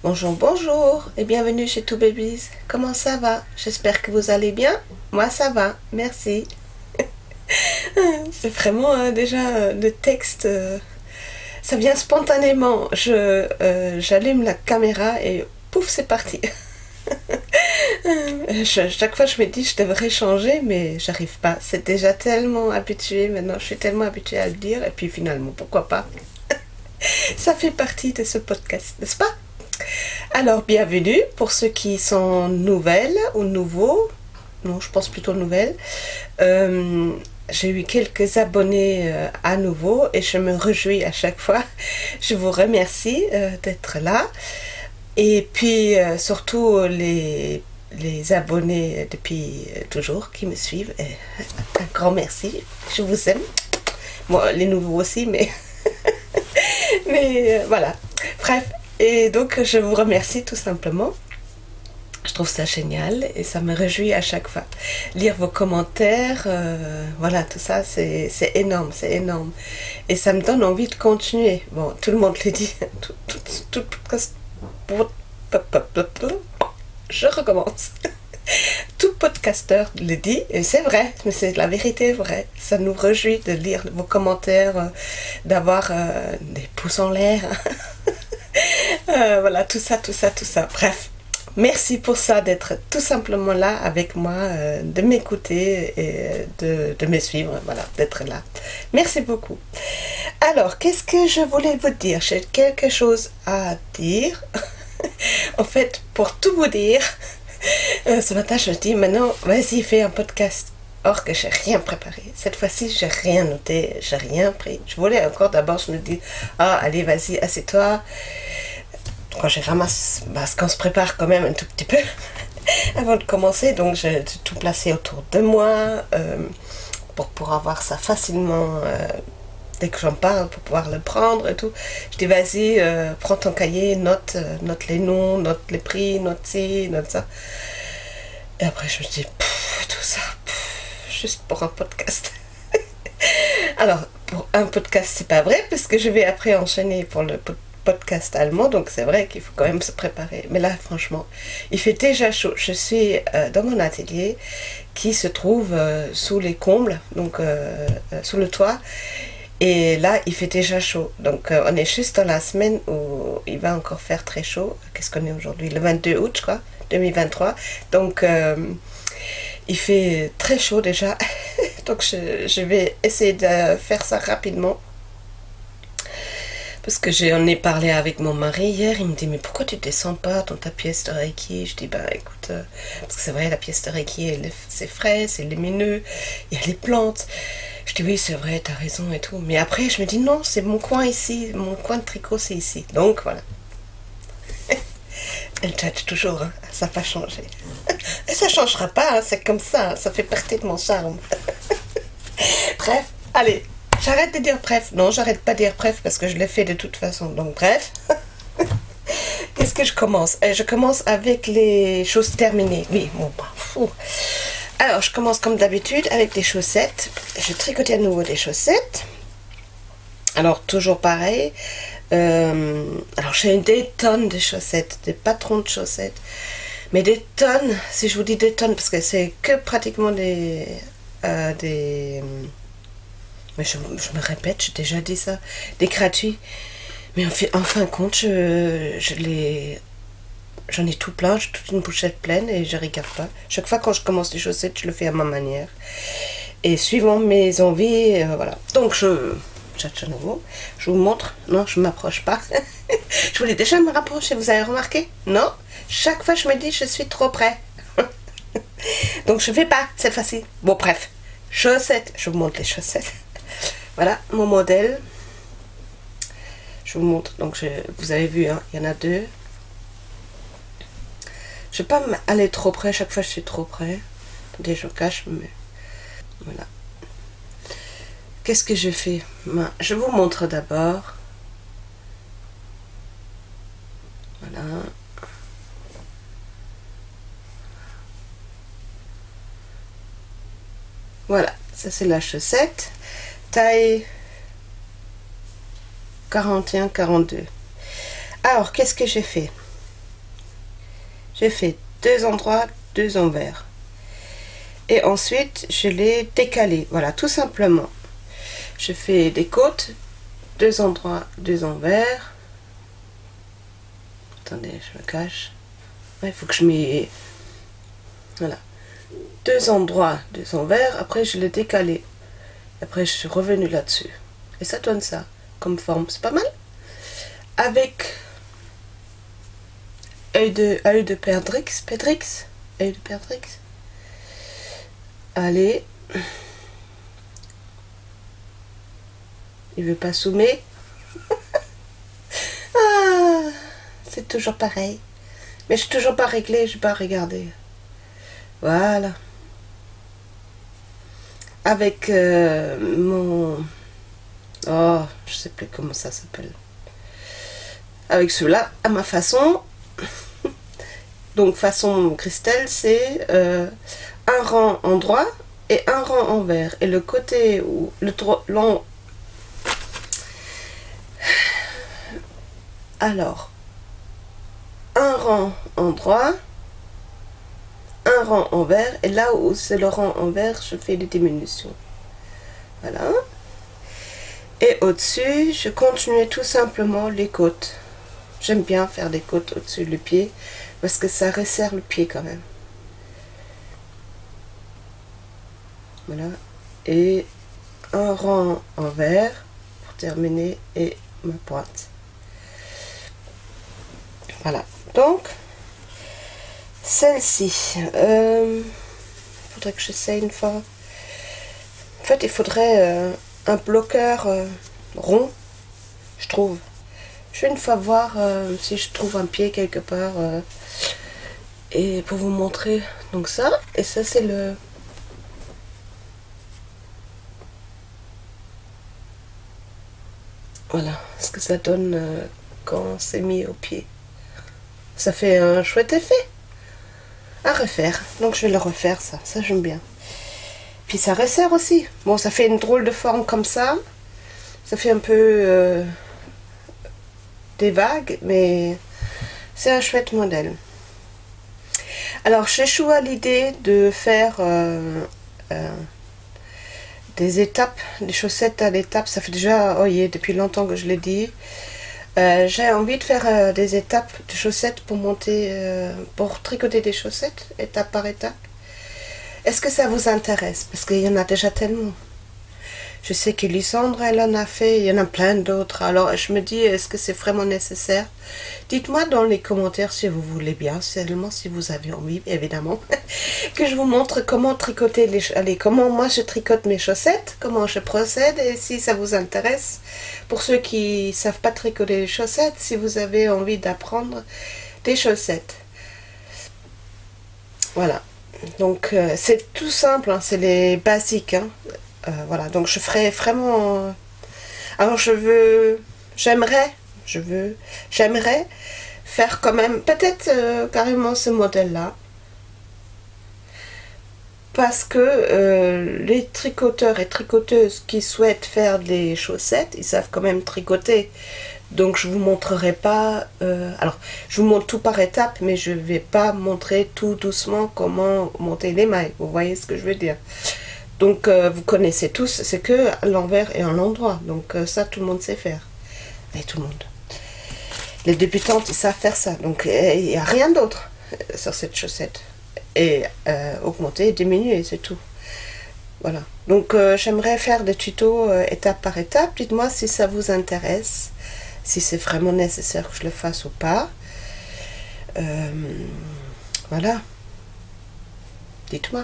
Bonjour, bonjour et bienvenue chez Two Babies. Comment ça va? J'espère que vous allez bien. Moi ça va, merci. C'est vraiment déjà le texte, ça vient spontanément. J'allume la caméra et pouf, c'est parti. Chaque fois je me dis je devrais changer mais j'arrive pas. C'est déjà tellement habitué maintenant, je suis tellement habituée à le dire et puis finalement pourquoi pas. Ça fait partie de ce podcast, n'est-ce pas? Alors, bienvenue pour ceux qui sont nouvelles ou nouveaux. Non, je pense plutôt nouvelles. J'ai eu quelques abonnés à nouveau et je me réjouis à chaque fois. Je vous remercie d'être là. Et puis, surtout les abonnés depuis toujours qui me suivent. Un grand merci. Je vous aime. Moi, les nouveaux aussi, mais... mais voilà. Bref. Et donc je vous remercie tout simplement. Je trouve ça génial et ça me réjouit à chaque fois. Lire vos commentaires, voilà, tout ça, c'est énorme, c'est énorme. Et ça me donne envie de continuer. Bon, tout le monde le dit. Je recommence. Tout podcasteur le dit, et c'est vrai, mais c'est la vérité vraie. Ça nous réjouit de lire vos commentaires, d'avoir des pouces en l'air. Voilà, tout ça. Bref, merci pour ça, d'être tout simplement là avec moi, de m'écouter et de me suivre, voilà, d'être là. Merci beaucoup. Alors, qu'est-ce que je voulais vous dire? J'ai quelque chose à dire. En fait, pour tout vous dire, ce matin, je me dis, maintenant, vas-y, fais un podcast. Or que j'ai rien préparé. Cette fois-ci, j'ai rien noté, j'ai rien pris. Je voulais encore d'abord, je me dis, allez, vas-y, assieds-toi. Quand je ramasse, parce qu'on se prépare quand même un tout petit peu avant de commencer, donc j'ai tout placé autour de moi pour avoir ça facilement dès que j'en parle, pour pouvoir le prendre et tout. Je dis, vas-y, prends ton cahier, note les noms, note les prix, note ci, note ça. Et après, je me dis, tout ça, juste pour un podcast. Alors, pour un podcast, c'est pas vrai, parce que je vais après enchaîner pour le podcast allemand, donc c'est vrai qu'il faut quand même se préparer. Mais là, franchement, il fait déjà chaud. Je suis dans mon atelier qui se trouve sous les combles, donc sous le toit. Et là, il fait déjà chaud. Donc, on est juste dans la semaine où il va encore faire très chaud. Qu'est-ce qu'on est aujourd'hui? Le 22 août, je crois, 2023. Donc, il fait très chaud déjà. Donc, je vais essayer de faire ça rapidement. Parce que j'en ai parlé avec mon mari hier, il me dit, mais pourquoi tu descends pas dans ta pièce de Reiki? Je dis, écoute, parce que c'est vrai, la pièce de Reiki, c'est frais, c'est lumineux, il y a les plantes. Je dis, oui, c'est vrai, t'as raison et tout. Mais après, je me dis, non, c'est mon coin ici, mon coin de tricot, c'est ici. Donc, voilà. Elle judge toujours, hein, ça n'a pas changé. Et ça ne changera pas, hein, c'est comme ça, ça fait partie de mon charme. Bref, allez. J'arrête de dire bref. Non, j'arrête pas de dire bref parce que je l'ai fait de toute façon. Donc bref. Qu'est-ce que je commence? Je commence avec les choses terminées. Oui, bon, fou. Alors, je commence comme d'habitude avec des chaussettes. Je tricote à nouveau des chaussettes. Alors, toujours pareil. Alors, j'ai des tonnes de chaussettes, des patrons de chaussettes. Mais des tonnes, si je vous dis des tonnes, parce que c'est que pratiquement des mais je me répète, j'ai déjà dit ça, des gratuits. Mais en fin de compte, j'en ai tout plein, j'ai toute une pochette pleine et je regarde pas. Chaque fois quand je commence des chaussettes, je le fais à ma manière. Et suivant mes envies, voilà. Donc je vous montre. Non, je ne m'approche pas. Je voulais déjà me rapprocher, vous avez remarqué? Non? Chaque fois je me dis, je suis trop près. Donc je ne vais pas cette fois-ci. Bon, bref. Chaussettes. Je vous montre les chaussettes. Voilà mon modèle. Je vous montre. Donc vous avez vu, hein, il y en a deux. Je ne vais pas aller trop près. Chaque fois je suis trop près. Attendez, je cache, mais voilà. Qu'est-ce que je fais? Je vous montre d'abord. Voilà. Voilà, ça c'est la chaussette. Taille 41-42. Alors, qu'est-ce que j'ai fait? J'ai fait 2 endroits, 2 envers. Et ensuite, je l'ai décalé. Voilà, tout simplement. Je fais des côtes, 2 endroits, 2 envers. Attendez, je me cache. Il faut que je m'y... Voilà. 2 endroits, 2 envers. Après, je l'ai décalé. Après, je suis revenue là-dessus. Et ça donne ça comme forme. C'est pas mal. Avec œil de Perdrix. Œil de Perdrix. Allez. Il veut pas zoomer. Ah, c'est toujours pareil. Mais je suis toujours pas réglée, je vais pas regarder. Voilà. Avec mon... Oh, je sais plus comment ça s'appelle. Avec ceux-là, à ma façon. Donc façon Christelle, c'est un rang en droit et un rang envers. Et le côté où le long... Alors, un rang en droit, un rang envers, et là où c'est le rang envers, je fais des diminutions. Voilà. Et au-dessus, je continue tout simplement les côtes. J'aime bien faire des côtes au-dessus du pied, parce que ça resserre le pied quand même. Voilà. Et un rang envers, pour terminer, et ma pointe. Voilà, donc celle-ci, faudrait que j'essaye une fois. En fait, il faudrait un bloqueur rond, je trouve. Je vais une fois voir si je trouve un pied quelque part et pour vous montrer. Donc ça, et ça c'est le... Voilà, ce que ça donne quand c'est mis au pied. Ça fait un chouette effet à refaire. Donc je vais le refaire, ça j'aime bien. Puis ça resserre aussi. Bon, ça fait une drôle de forme comme ça. Ça fait un peu des vagues, mais c'est un chouette modèle. Alors j'échoue à l'idée de faire des étapes, des chaussettes à l'étape. Ça fait déjà, oh yeah, depuis longtemps que je l'ai dit. J'ai envie de faire des étapes de chaussettes pour monter, pour tricoter des chaussettes, étape par étape. Est-ce que ça vous intéresse? Parce qu'il y en a déjà tellement. Je sais que Lysandre, elle en a fait, il y en a plein d'autres. Alors je me dis, est-ce que c'est vraiment nécessaire? Dites-moi dans les commentaires si vous voulez bien, seulement si vous avez envie, évidemment, que je vous montre comment tricoter comment moi je tricote mes chaussettes, comment je procède, et si ça vous intéresse. Pour ceux qui ne savent pas tricoter les chaussettes, si vous avez envie d'apprendre des chaussettes. Voilà. Donc c'est tout simple, hein, c'est les basiques. Hein. Voilà, donc je ferai vraiment... Alors j'aimerais faire quand même, peut-être carrément ce modèle-là. Parce que les tricoteurs et tricoteuses qui souhaitent faire des chaussettes, ils savent quand même tricoter. Donc je vous montrerai pas... alors, je vous montre tout par étapes, mais je vais pas montrer tout doucement comment monter les mailles. Vous voyez ce que je veux dire? Donc vous connaissez tous, c'est que à l'envers et à l'endroit. Donc ça, tout le monde sait faire. Et tout le monde. Les débutantes, ils savent faire ça. Donc il n'y a rien d'autre sur cette chaussette. Et augmenter et diminuer, c'est tout. Voilà. Donc j'aimerais faire des tutos étape par étape. Dites-moi si ça vous intéresse, si c'est vraiment nécessaire que je le fasse ou pas. Voilà. Dites-moi.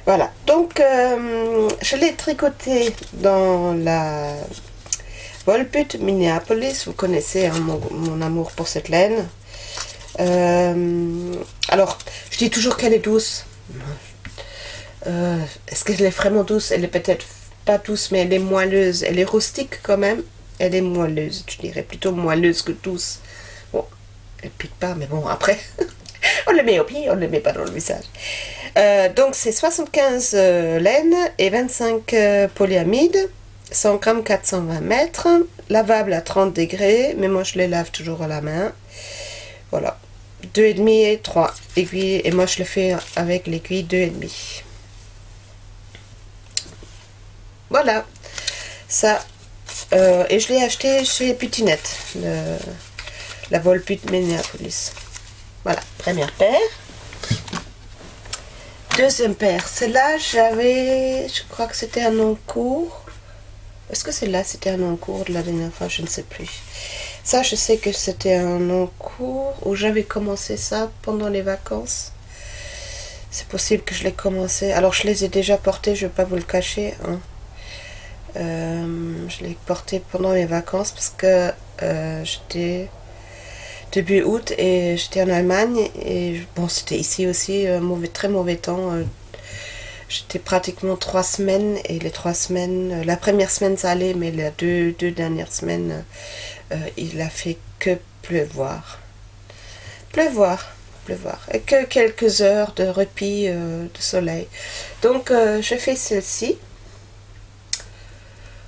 Voilà. Donc je l'ai tricoté dans la Volput Minneapolis. Vous connaissez hein, mon amour pour cette laine. Alors, je dis toujours qu'elle est douce. Est-ce qu'elle est vraiment douce? Elle est peut-être pas douce, mais elle est moelleuse. Elle est rustique quand même. Elle est moelleuse, je dirais plutôt moelleuse que douce. Bon, elle pique pas, mais bon, après, on le met au pied, on le met pas dans le visage. Donc, c'est 75 laine et 25 polyamide, 100 grammes, 420 mètres, lavable à 30 degrés, mais moi je les lave toujours à la main. Voilà, 2,5 et 3 aiguilles, et moi je le fais avec l'aiguille 2,5. Voilà, ça, et je l'ai acheté chez Putinette, la Volput Minneapolis. Voilà, première paire. Deuxième paire, celle-là, je crois que c'était un encours. Est-ce que celle-là, c'était un encours de la dernière fois? Je ne sais plus. Ça, je sais que c'était un encours où j'avais commencé ça pendant les vacances. C'est possible que je l'ai commencé. Alors, je les ai déjà portés, je ne vais pas vous le cacher, hein. Je l'ai porté pendant mes vacances parce que j'étais début août et j'étais en Allemagne et bon, c'était ici aussi très mauvais temps. J'étais pratiquement 3 semaines et les 3 semaines, la première semaine ça allait, mais les deux dernières semaines il a fait que pleuvoir. Pleuvoir et que quelques heures de répit de soleil. Donc je fais celle-ci.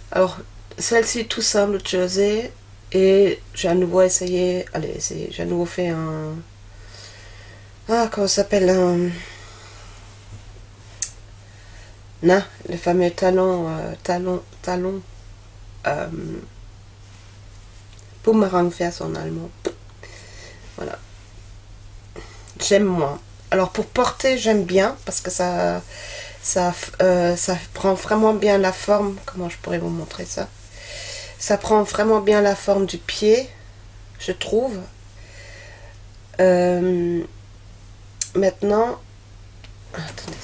Alors, celle-ci tout simple, jersey, et j'ai à nouveau essayé, j'ai à nouveau fait un, comment ça s'appelle, le fameux talon, boomerang vers en allemand. Voilà. J'aime moins. Alors pour porter, j'aime bien, parce que ça prend vraiment bien la forme. Comment je pourrais vous montrer ça? Ça prend vraiment bien la forme du pied, je trouve. Maintenant, attendez,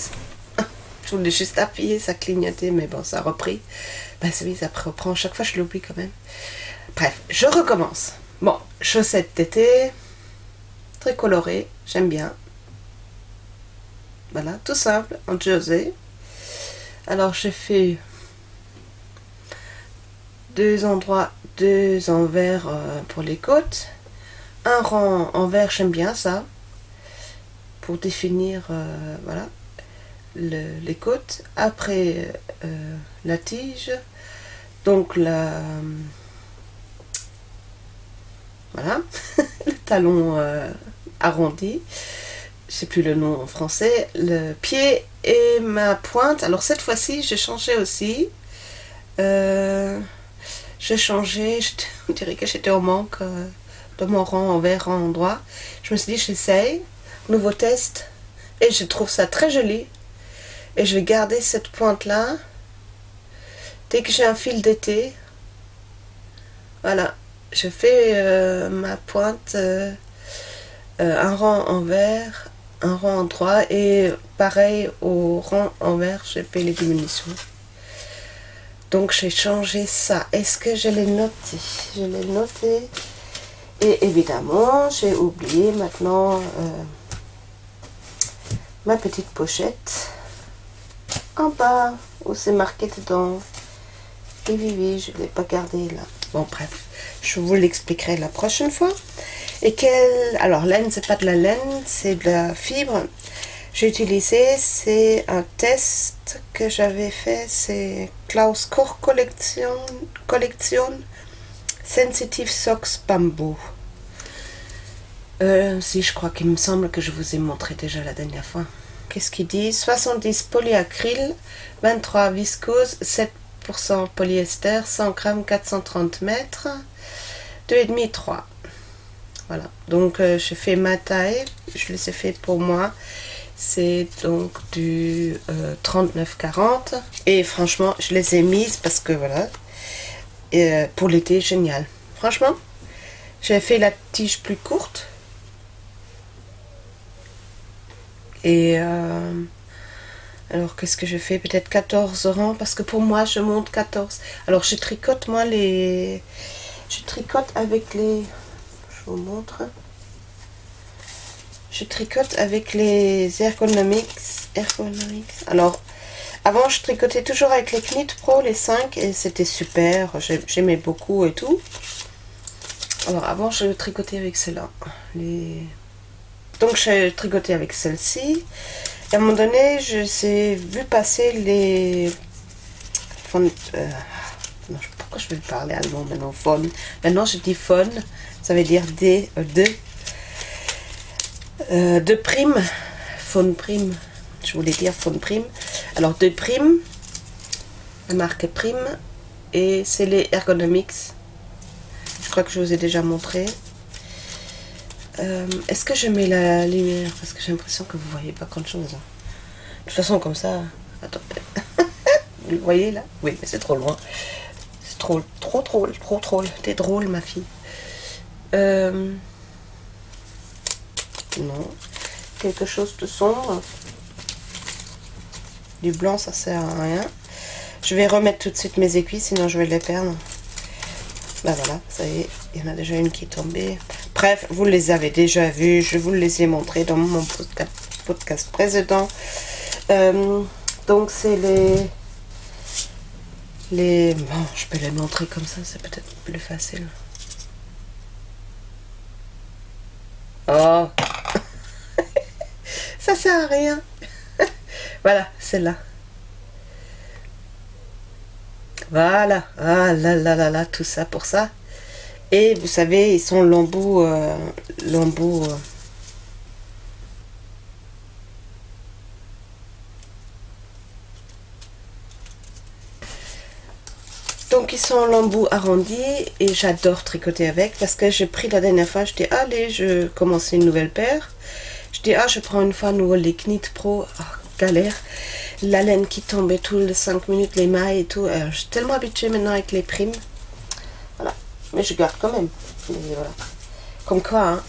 je voulais juste appuyer, ça clignotait, mais bon, ça a repris. Ben oui, ça reprend. Chaque fois, je l'oublie quand même. Bref, je recommence. Bon, chaussettes d'été, très colorées, j'aime bien. Voilà, tout simple, en jersey. Alors, j'ai fait 2 endroits, 2 envers pour les côtes. Un rang envers, j'aime bien ça. Pour définir, voilà, les côtes. Après, la tige. Donc, voilà, le talon arrondi. Je sais plus le nom en français, le pied et ma pointe. Alors cette fois-ci, j'ai changé aussi. J'ai changé, on dirait que j'étais au manque de mon rang envers rang droit. Je me suis dit, j'essaye, nouveau test, et je trouve ça très joli. Et je vais garder cette pointe-là. Dès que j'ai un fil d'été, voilà, je fais ma pointe, un rang envers, un rang en droit, et pareil au rang envers, j'ai fait les diminutions. Donc j'ai changé ça. Est-ce que je l'ai noté? Je l'ai noté. Et évidemment, j'ai oublié maintenant ma petite pochette en bas où c'est marqué dedans. Et oui, je ne l'ai pas gardé là. Bon, bref, je vous l'expliquerai la prochaine fois. Et alors, laine, c'est pas de la laine, c'est de la fibre. J'ai utilisé, c'est un test que j'avais fait, c'est Klaus Koch Collection Sensitive Socks Bamboo. Si, je crois qu'il me semble que je vous ai montré déjà la dernière fois. Qu'est-ce qu'il dit? 70 polyacryl, 23 viscose, 7% polyester, 100 grammes, 430 mètres, 2,5, 3. Voilà, donc j'ai fait ma taille, je les ai fait pour moi. C'est donc du 39-40. Et franchement, je les ai mises parce que voilà, pour l'été, génial. Franchement, j'ai fait la tige plus courte. Et alors, qu'est-ce que je fais? Peut-être 14 rangs, parce que pour moi, je monte 14. Alors, je tricote, moi, je tricote avec les... Je vous montre. je tricote avec les Ergonomics. Alors, avant je tricotais toujours avec les Knit Pro, les 5, et c'était super, j'aimais beaucoup et tout. Alors avant je tricotais avec celle-là. Donc j'ai tricoté avec celle-ci. Et à un moment donné, j'ai vu passer les... pourquoi je vais parler allemand maintenant? Phone. Maintenant je dis phone, ça veut dire de prime. Phone prime. Je voulais dire phone prime. Alors de prime, la marque prime, et c'est les Ergonomics. Je crois que je vous ai déjà montré. Est-ce que je mets la lumière? Parce que j'ai l'impression que vous voyez pas grand chose. De toute façon, comme ça... Attends. Vous voyez là? Oui, mais c'est trop loin. C'est trop drôle. T'es drôle, ma fille. Non. Quelque chose de sombre. Du blanc, ça sert à rien. Je vais remettre tout de suite mes aiguilles, sinon je vais les perdre. Bah voilà, ça y est, il y en a déjà une qui est tombée. Bref, vous les avez déjà vus, je vous les ai montrés dans mon podcast précédent. Donc c'est bon, je peux les montrer comme ça, c'est peut-être plus facile. Oh ça sert à rien. Voilà, celle-là. Voilà, ah là là là là, tout ça pour ça. Et vous savez, ils sont lambeaux. Donc ils sont en lambeaux arrondis et j'adore tricoter avec parce que j'ai pris la dernière fois, je dis allez, je commence une nouvelle paire. Je dis je prends une fois à nouveau les Knit Pro, galère. La laine qui tombait tous les 5 minutes, les mailles et tout. Je suis tellement habituée maintenant avec les primes. Voilà. Mais je garde quand même. Mais voilà. Comme quoi, hein.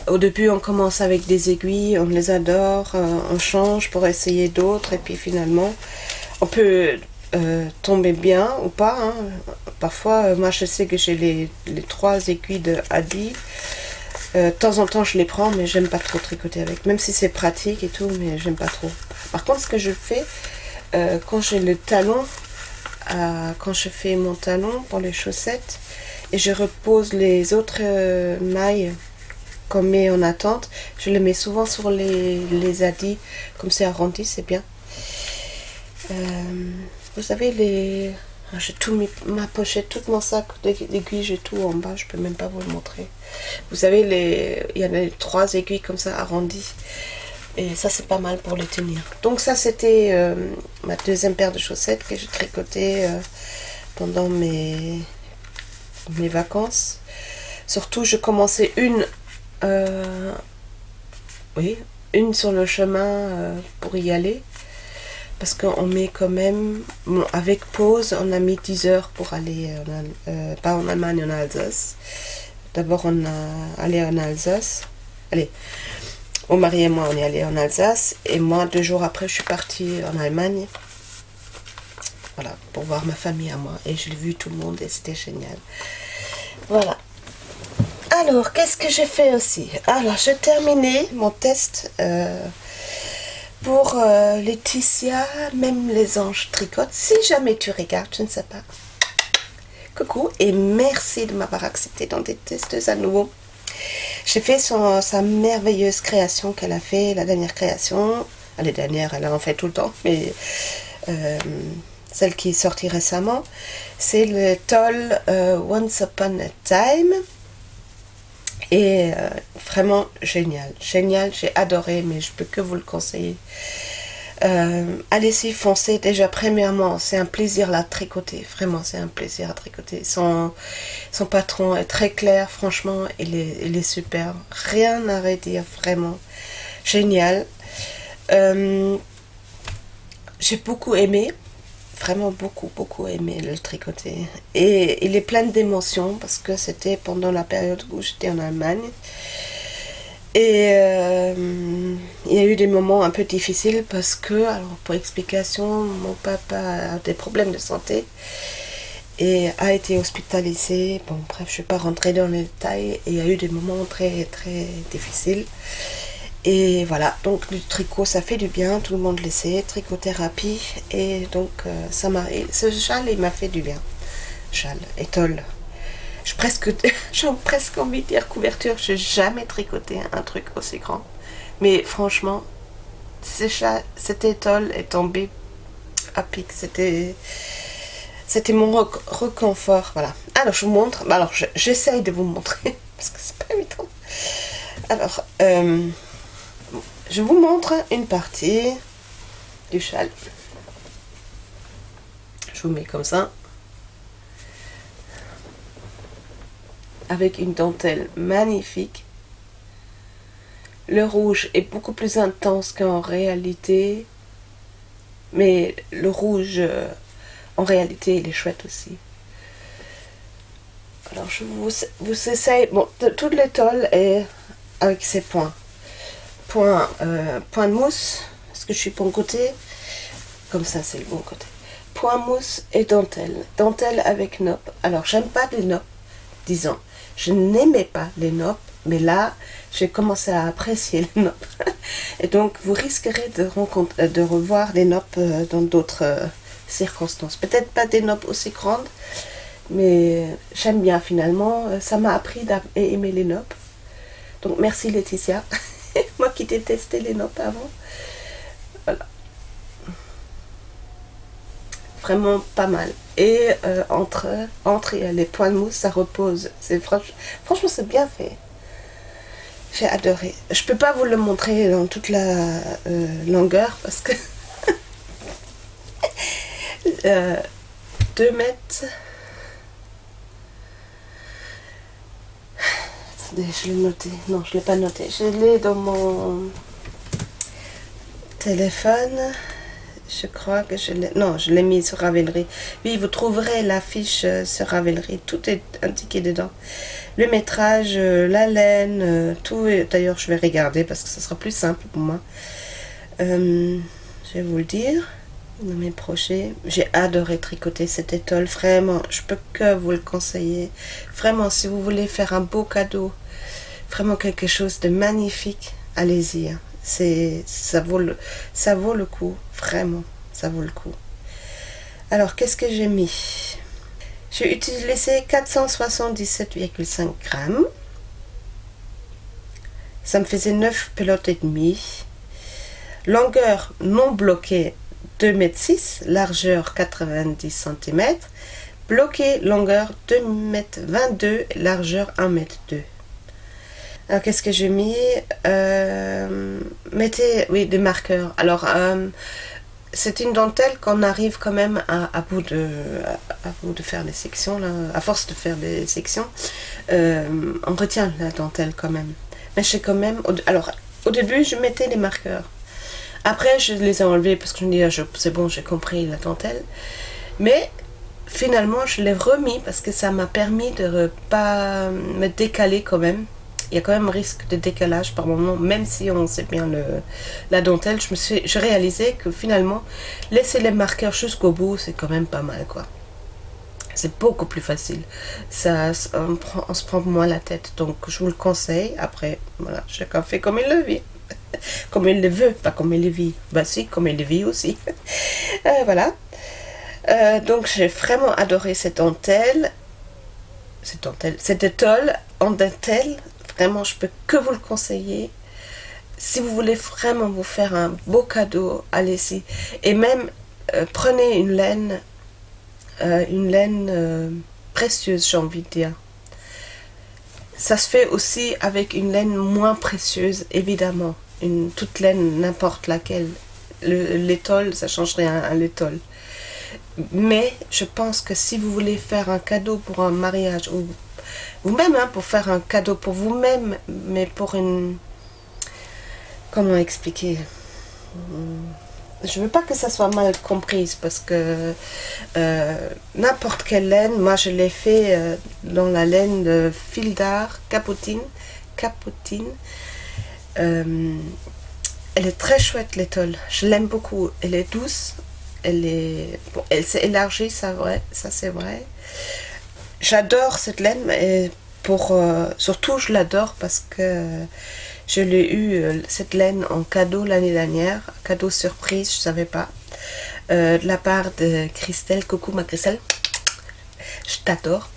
Au début, on commence avec des aiguilles, on les adore, on change pour essayer d'autres. Et puis finalement, on peut tomber bien ou pas. Hein. Parfois, moi je sais que j'ai les 3 aiguilles de Adi. De temps en temps, je les prends, mais j'aime pas trop tricoter avec. Même si c'est pratique et tout, mais j'aime pas trop. Par contre, ce que je fais, quand j'ai le talon, quand je fais mon talon pour les chaussettes, et je repose les autres mailles qu'on met en attente, je les mets souvent sur les adis, comme c'est arrondi, c'est bien. Vous savez, j'ai tout mis, ma pochette, tout mon sac d'aiguilles, j'ai tout en bas, je peux même pas vous le montrer. Vous savez, il y a les 3 aiguilles comme ça arrondies. Et ça c'est pas mal pour les tenir. Donc ça c'était ma deuxième paire de chaussettes que j'ai tricotée pendant mes vacances. Surtout je commençais une sur le chemin pour y aller. Parce qu'on met quand même, bon, avec pause, on a mis 10 heures pour aller, pas en Allemagne, en Alsace. D'abord on a allé en Alsace. Allez, mon mari et moi on est allé en Alsace. Et moi 2 jours après je suis partie en Allemagne. Voilà, pour voir ma famille à moi. Et j'ai vu tout le monde et c'était génial. Voilà. Alors, qu'est-ce que j'ai fait aussi? Alors, j'ai terminé mon test pour Laetitia, même les anges tricotent. Si jamais tu regardes, je ne sais pas. Coucou et merci de m'avoir accepté dans des testeuses à nouveau. J'ai fait sa merveilleuse création qu'elle a fait, la dernière création. Les dernières, elle en fait tout le temps, mais celle qui est sortie récemment, c'est le Toll Once Upon a Time. Et vraiment génial, j'ai adoré, mais je peux que vous le conseiller. Allez-y, foncez. Déjà premièrement, c'est un plaisir à tricoter, vraiment c'est un plaisir à tricoter. Son patron est très clair, franchement il est super, rien à redire, vraiment génial. J'ai beaucoup aimé, vraiment beaucoup aimé le tricoter, et il est plein d'émotions parce que c'était pendant la période où j'étais en Allemagne et il y a eu des moments un peu difficiles parce que, alors pour explication, mon papa a des problèmes de santé et a été hospitalisé. Bon bref, je ne vais pas rentrer dans les détails, et il y a eu des moments très très difficiles. Et voilà, donc le tricot ça fait du bien, tout le monde le sait, tricothérapie. Et donc ce châle il m'a fait du bien. Châle, étole. J'ai presque envie de dire couverture, j'ai jamais tricoté un truc aussi grand. Mais franchement, cette étole est tombée à pic, c'était mon reconfort, voilà. Alors je vous montre, alors j'essaye de vous montrer, parce que c'est pas évident. Alors, je vous montre une partie du châle. Je vous mets comme ça. Avec une dentelle magnifique. Le rouge est beaucoup plus intense qu'en réalité. Mais le rouge, en réalité, il est chouette aussi. Alors, je vous essaye... Bon, toute l'étole est avec ses points. Point de mousse, parce que je suis bon côté, comme ça c'est le bon côté. Point mousse et dentelle. Dentelle avec nopp. Alors j'aime pas les nopp, disons. Je n'aimais pas les nopp, mais là j'ai commencé à apprécier les nopp. Et donc vous risquerez de revoir des nopp dans d'autres circonstances. Peut-être pas des nopp aussi grandes, mais j'aime bien finalement. Ça m'a appris à aimer les nopp. Donc merci Laetitia. Moi qui détestais les nopp avant. Voilà. Vraiment pas mal. Et entre les points de mousse, ça repose. Franchement, c'est bien fait. J'ai adoré. Je peux pas vous le montrer dans toute la longueur parce que 2 mètres. Attendez, je l'ai noté. Non, je l'ai pas noté. Je l'ai dans mon téléphone. Je crois que je l'ai... Non, je l'ai mis sur Ravelry. Oui, vous trouverez la fiche sur Ravelry. Tout est indiqué dedans. Le métrage, la laine, tout. D'ailleurs, je vais regarder parce que ce sera plus simple pour moi. Je vais vous le dire. Dans mes projets, j'ai adoré tricoter cette étole. Vraiment, je peux que vous le conseiller. Vraiment, si vous voulez faire un beau cadeau, vraiment quelque chose de magnifique, allez-y. Hein. Ça vaut le coup, vraiment, ça vaut le coup. Alors, qu'est-ce que j'ai mis? J'ai utilisé 477,5 grammes. Ça me faisait 9 pelotes et demie. Longueur non bloquée 2,6 m, largeur 90 cm. Bloqué, longueur 2,22 m, largeur 1,2 m. Alors, qu'est-ce que j'ai mis? Mettez, oui, des marqueurs. Alors, c'est une dentelle qu'on arrive quand même à bout de faire les sections, là. À force de faire des sections, on retient la dentelle quand même. Mais j'ai quand même... Alors, au début, je mettais les marqueurs. Après, je les ai enlevés parce que je me dis, c'est bon, j'ai compris la dentelle. Mais... finalement, je l'ai remis parce que ça m'a permis de ne pas me décaler quand même. Il y a quand même un risque de décalage par moment, même si on sait bien la dentelle. Je réalisais que finalement, laisser les marqueurs jusqu'au bout, c'est quand même pas mal, quoi. C'est beaucoup plus facile. On se prend moins la tête. Donc, je vous le conseille. Après, voilà, chacun fait comme il le vit. Comme il le veut, pas comme il le vit. Bah si, comme il le vit aussi. Voilà. Donc j'ai vraiment adoré cette dentelle, cette étole en dentelle. Vraiment, je peux que vous le conseiller. Si vous voulez vraiment vous faire un beau cadeau, allez-y. Et même prenez une laine précieuse, j'ai envie de dire. Ça se fait aussi avec une laine moins précieuse, évidemment. Toute laine, n'importe laquelle. L'étole, ça change rien à l'étole. Mais je pense que si vous voulez faire un cadeau pour un mariage, ou même pour faire un cadeau pour vous-même, mais pour une... Comment expliquer? Je veux pas que ça soit mal comprise, parce que n'importe quelle laine, moi je l'ai fait dans la laine de fil d'art, capotine. Elle est très chouette, l'étole. Je l'aime beaucoup. Elle est douce. Elle s'est élargie, ça c'est vrai. J'adore cette laine, mais surtout je l'adore parce que Je l'ai eu, cette laine, en cadeau l'année dernière. Cadeau surprise, je ne savais pas. De la part de Christelle. Coucou ma Christelle. Je t'adore.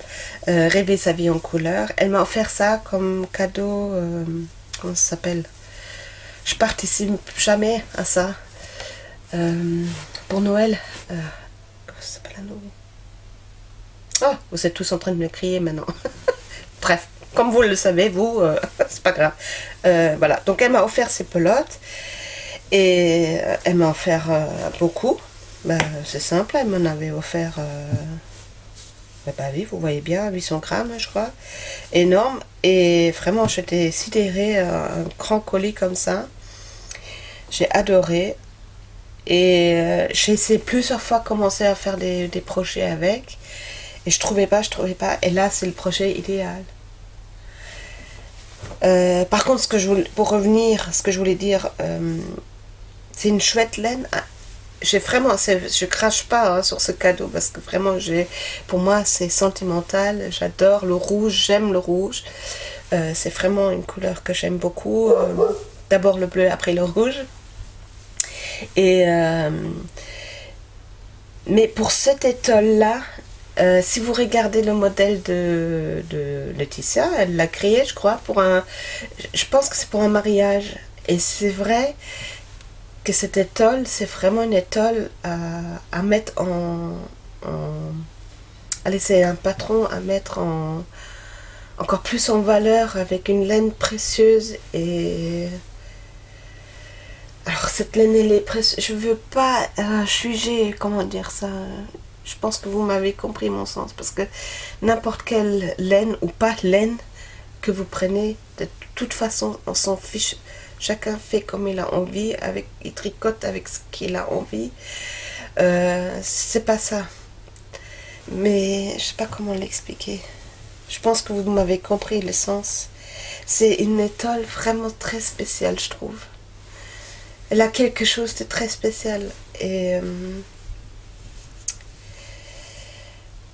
Rêver sa vie en couleur. Elle m'a offert ça comme cadeau. Comment ça s'appelle? Je participe jamais à ça. Pour Noël. Comment ça s'appelle à Noël? Oh, vous êtes tous en train de me crier maintenant. Bref, comme vous le savez, vous, c'est pas grave. Voilà, donc elle m'a offert ces pelotes. Et elle m'a offert beaucoup. Ben, c'est simple, elle m'en avait offert... bah oui, vous voyez bien, 800 grammes, je crois. Énorme. Et vraiment, j'étais sidérée, un grand colis comme ça. J'ai adoré. Et j'ai essayé plusieurs fois de commencer à faire des projets avec. Et je trouvais pas. Et là, c'est le projet idéal. Par contre, pour revenir à ce que je voulais dire, c'est une chouette laine. J'ai vraiment, je crache pas hein, sur ce cadeau parce que vraiment, pour moi, c'est sentimental. J'adore le rouge, j'aime le rouge. C'est vraiment une couleur que j'aime beaucoup. D'abord le bleu, après le rouge. Et mais pour cet étole-là, si vous regardez le modèle de Laetitia, elle l'a créé, je crois, je pense que c'est pour un mariage. Et c'est vrai que cette étole, c'est vraiment une étole à mettre allez, c'est un patron à mettre encore plus en valeur avec une laine précieuse. Et alors cette laine, elle est précieuse. Je veux pas juger, comment dire ça. Je pense que vous m'avez compris mon sens, parce que n'importe quelle laine ou pas laine que vous prenez, de toute façon, on s'en fiche. Chacun fait comme il a envie, il tricote avec ce qu'il a envie. C'est pas ça. Mais je sais pas comment l'expliquer. Je pense que vous m'avez compris le sens. C'est une étole vraiment très spéciale, je trouve. Elle a quelque chose de très spécial. Et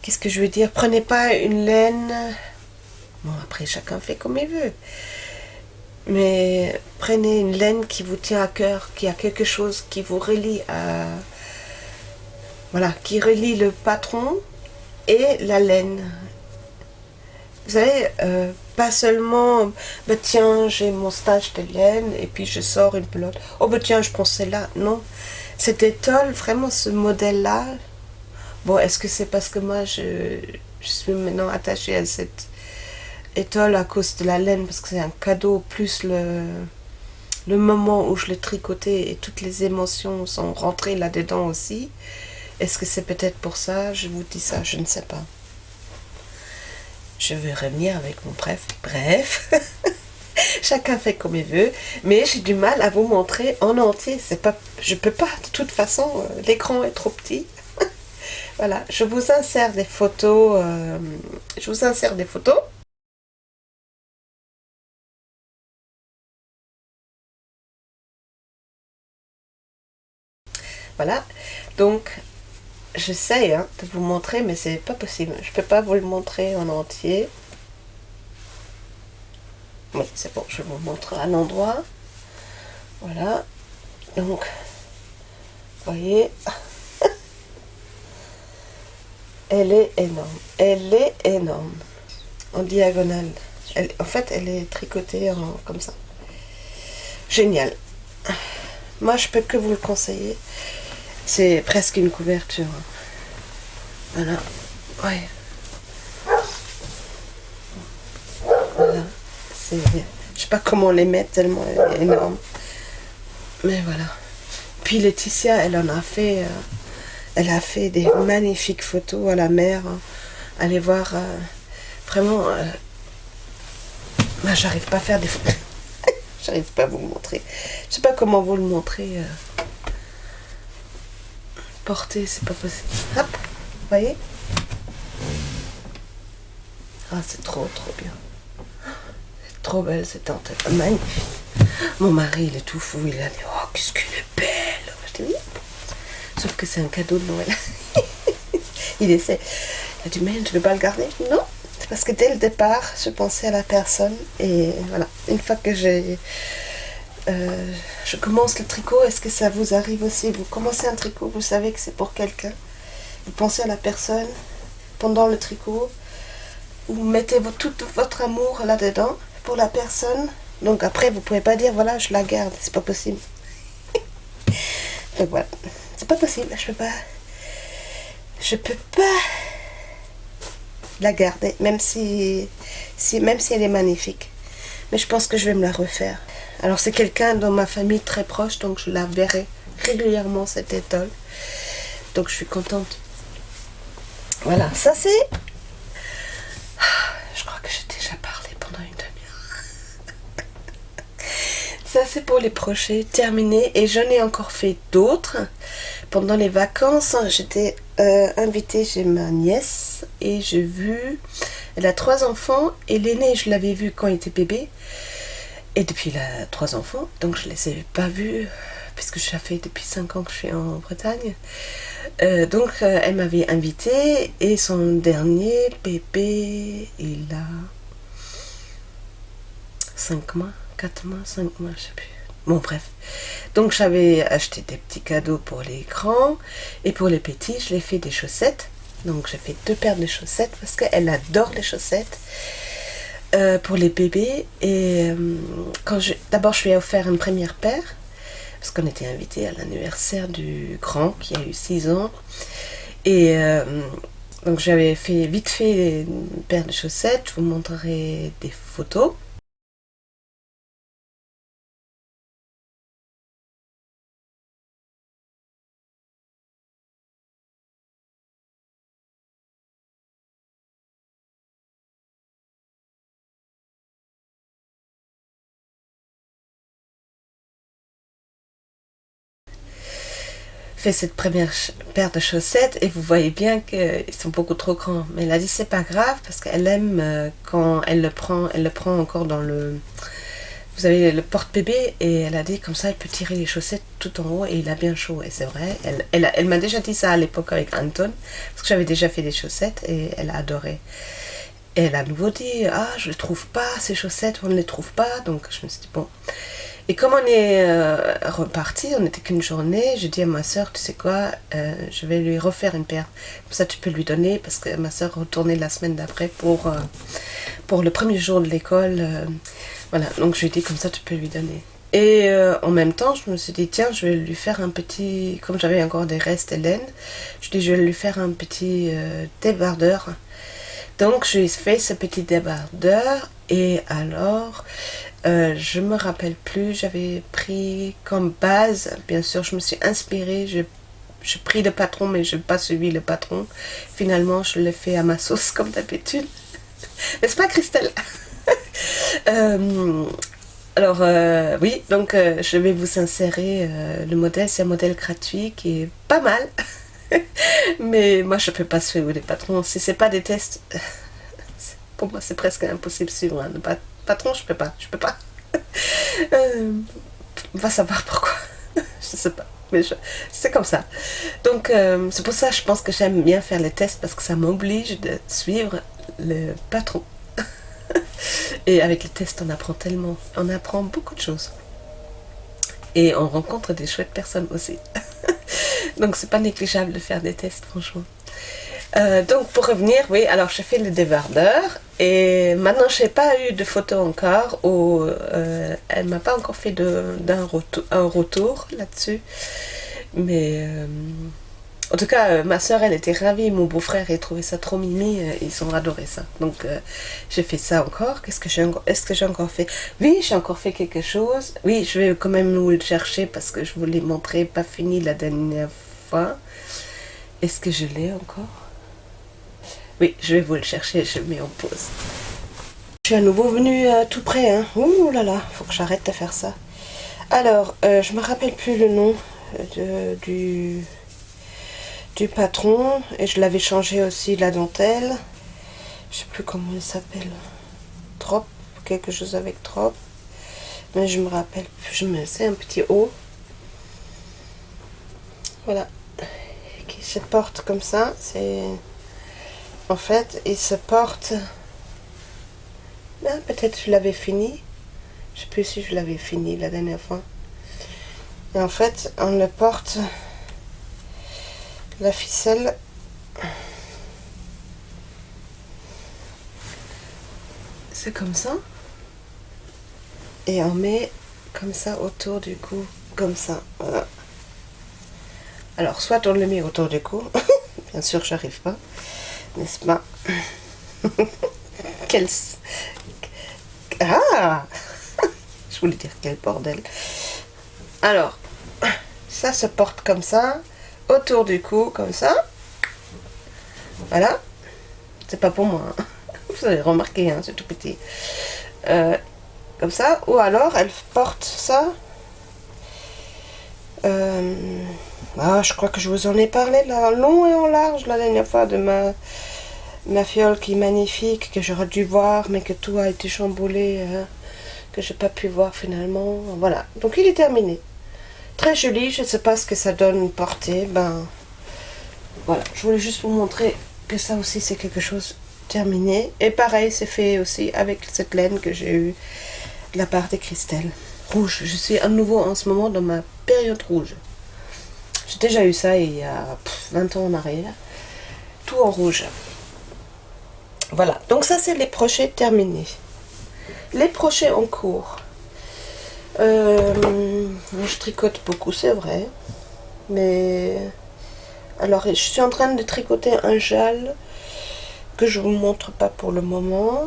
qu'est-ce que je veux dire? Prenez pas une laine. Bon, après, chacun fait comme il veut. Mais prenez une laine qui vous tient à cœur, qui a quelque chose qui vous relie à... Voilà, qui relie le patron et la laine. Vous savez, pas seulement, bah tiens, j'ai mon stage de laine et puis je sors une pelote. Oh bah tiens, je prends celle-là. Non, cette étole, vraiment ce modèle-là. Bon, est-ce que c'est parce que moi je suis maintenant attachée à cette étole à cause de la laine, parce que c'est un cadeau, plus le moment où je l'ai tricoté et toutes les émotions sont rentrées là-dedans aussi. Est-ce que c'est peut-être pour ça? Je vous dis ça, je ne sais pas. Je vais revenir avec mon bref. Chacun fait comme il veut, mais j'ai du mal à vous montrer en entier. Je peux pas, de toute façon, l'écran est trop petit. Voilà, je vous insère des photos. Voilà, donc j'essaie hein, de vous montrer, mais c'est pas possible. Je peux pas vous le montrer en entier. Oui, c'est bon, je vous montre un endroit. Voilà, donc, vous voyez, elle est énorme. Elle est énorme. En diagonale. En fait, elle est tricotée comme ça. Génial. Moi, je peux que vous le conseiller. C'est presque une couverture. Voilà. Ouais. Voilà. Je sais pas comment les mettre tellement elle est énorme. Mais voilà. Puis Laetitia, elle en a fait... elle a fait des magnifiques photos à la mer. Allez voir... vraiment... moi, j'arrive pas à faire des photos. J'arrive pas à vous le montrer. Je sais pas comment vous le montrer. Porter, c'est pas possible. Hop, vous voyez? Ah, c'est trop bien. C'est trop belle cette dentelle. Magnifique. Mon mari, il est tout fou. Il a dit, oh, qu'est-ce qu'elle est belle. Je dis, oui. Sauf que c'est un cadeau de Noël. Il essaie. Il a dit, mais je vais pas le garder. Je dis, non. chouette parce que dès le départ, je pensais à la personne. Et voilà, une fois que je commence le tricot, est-ce que ça vous arrive aussi? Vous commencez un tricot, vous savez que c'est pour quelqu'un. Vous pensez à la personne pendant le tricot. Vous mettez tout votre amour là-dedans pour la personne. Donc après, vous pouvez pas dire, voilà, je la garde. C'est pas possible. Donc voilà, c'est pas possible. Je peux pas la garder, même si elle est magnifique. Mais je pense que je vais me la refaire. Alors c'est quelqu'un dans ma famille très proche, donc je la verrai régulièrement, cette étole. Donc je suis contente. Voilà, ça c'est... Je crois que j'ai déjà parlé pendant une demi-heure. Ça c'est pour les crochets terminés. Et j'en ai encore fait d'autres. Pendant les vacances, j'étais invitée chez ma nièce. Et j'ai vu... Elle a 3 enfants. Et l'aîné, je l'avais vu quand il était bébé. Et depuis, il a 3 enfants, donc je ne les ai pas vus, puisque ça fait depuis 5 ans que je suis en Bretagne. Donc, elle m'avait invitée, et son dernier, bébé, il a 5 mois, 4 mois, 5 mois, je sais plus. Bon, bref. Donc, j'avais acheté des petits cadeaux pour les grands, et pour les petits, je l'ai fait des chaussettes. Donc, j'ai fait 2 paires de chaussettes, parce qu'elle adore les chaussettes. Pour les bébés, et d'abord je lui ai offert une première paire parce qu'on était invité à l'anniversaire du grand qui a eu 6 ans, et donc j'avais fait vite fait une paire de chaussettes. Je vous montrerai des photos. Fait cette première paire de chaussettes et vous voyez bien qu'ils sont beaucoup trop grands, mais elle a dit c'est pas grave parce qu'elle aime quand elle le prend encore dans le, vous avez le porte-bébé, et elle a dit comme ça elle peut tirer les chaussettes tout en haut et il a bien chaud. Et c'est vrai, elle m'a déjà dit ça à l'époque avec Anton, parce que j'avais déjà fait des chaussettes et elle a adoré. Et elle a à nouveau dit, ah je ne trouve pas ces chaussettes, on ne les trouve pas. Donc je me suis dit bon. Et comme on est reparti, on n'était qu'une journée, j'ai dit à ma soeur, tu sais quoi, je vais lui refaire une paire. Comme ça tu peux lui donner, parce que ma soeur retournait la semaine d'après pour le premier jour de l'école. Voilà, donc je lui ai dit comme ça tu peux lui donner. Et en même temps, je me suis dit, tiens, je vais lui faire un petit, comme j'avais encore des restes Hélène, je dis, je vais lui faire un petit débardeur. Donc je lui ai fait ce petit débardeur, et alors... je me rappelle plus, j'avais pris comme base, bien sûr je me suis inspirée, j'ai pris le patron mais je n'ai pas suivi le patron. Finalement je l'ai fait à ma sauce comme d'habitude. N'est-ce pas Christelle? Alors oui, donc je vais vous insérer le modèle, c'est un modèle gratuit qui est pas mal. Mais moi je peux pas suivre les patrons, si c'est pas des tests, pour moi c'est presque impossible de suivre un patron, je peux pas. On va savoir pourquoi. Je sais pas, mais c'est comme ça. Donc c'est pour ça que je pense que j'aime bien faire les tests, parce que ça m'oblige de suivre le patron. Et avec les tests on apprend beaucoup de choses. Et on rencontre des chouettes personnes aussi. Donc c'est pas négligeable de faire des tests, franchement. Donc pour revenir, oui, alors j'ai fait le débardeur, et maintenant je n'ai pas eu de photo encore, ou elle m'a pas encore fait un retour là-dessus, mais en tout cas ma soeur elle était ravie, mon beau-frère il trouvait ça trop mimi, ils ont adoré ça. Donc j'ai fait ça encore. Est-ce que j'ai encore fait? Oui, j'ai encore fait quelque chose. Oui, je vais quand même vous le chercher parce que je vous l'ai montré, pas fini la dernière fois. Est-ce que je l'ai encore? Oui, je vais vous le chercher, je le mets en pause. Je suis à nouveau venue tout près, hein. Ouh là là, faut que j'arrête de faire ça. Alors, je me rappelle plus le nom du patron, et je l'avais changé aussi la dentelle. Je sais plus comment il s'appelle. Trop, quelque chose avec trop. Mais je me rappelle plus, c'est un petit haut. Voilà. Qui se porte comme ça, c'est... En fait, il se porte Ah, peut-être je l'avais fini. Je sais plus si je l'avais fini la dernière fois. Et en fait, on le porte, la ficelle, c'est comme ça. Et on met comme ça autour du cou, comme ça. Voilà. Alors, soit on le met autour du cou, bien sûr, j'arrive pas, n'est-ce pas? Quel... Ah je voulais dire quel bordel. Alors, ça se porte comme ça, autour du cou, comme ça. Voilà. C'est pas pour moi. Hein. Vous avez remarqué, hein, c'est tout petit. Comme ça. Ou alors, elle porte ça. Je crois que je vous en ai parlé là, long et en large la dernière fois de ma fiole qui est magnifique, que j'aurais dû voir, mais que tout a été chamboulé, que j'ai pas pu voir finalement. Voilà. Donc il est terminé. Très joli, je ne sais pas ce que ça donne porter. Ben voilà, je voulais juste vous montrer que ça aussi c'est quelque chose terminé. Et pareil, c'est fait aussi avec cette laine que j'ai eue de la part de Christelle. Rouge, je suis à nouveau en ce moment dans ma période rouge. J'ai déjà eu ça il y a 20 ans en arrière. Tout en rouge. Voilà, donc ça c'est les crochets terminés. Les crochets en cours. Je tricote beaucoup, c'est vrai. Mais... Alors, je suis en train de tricoter un châle que je vous montre pas pour le moment.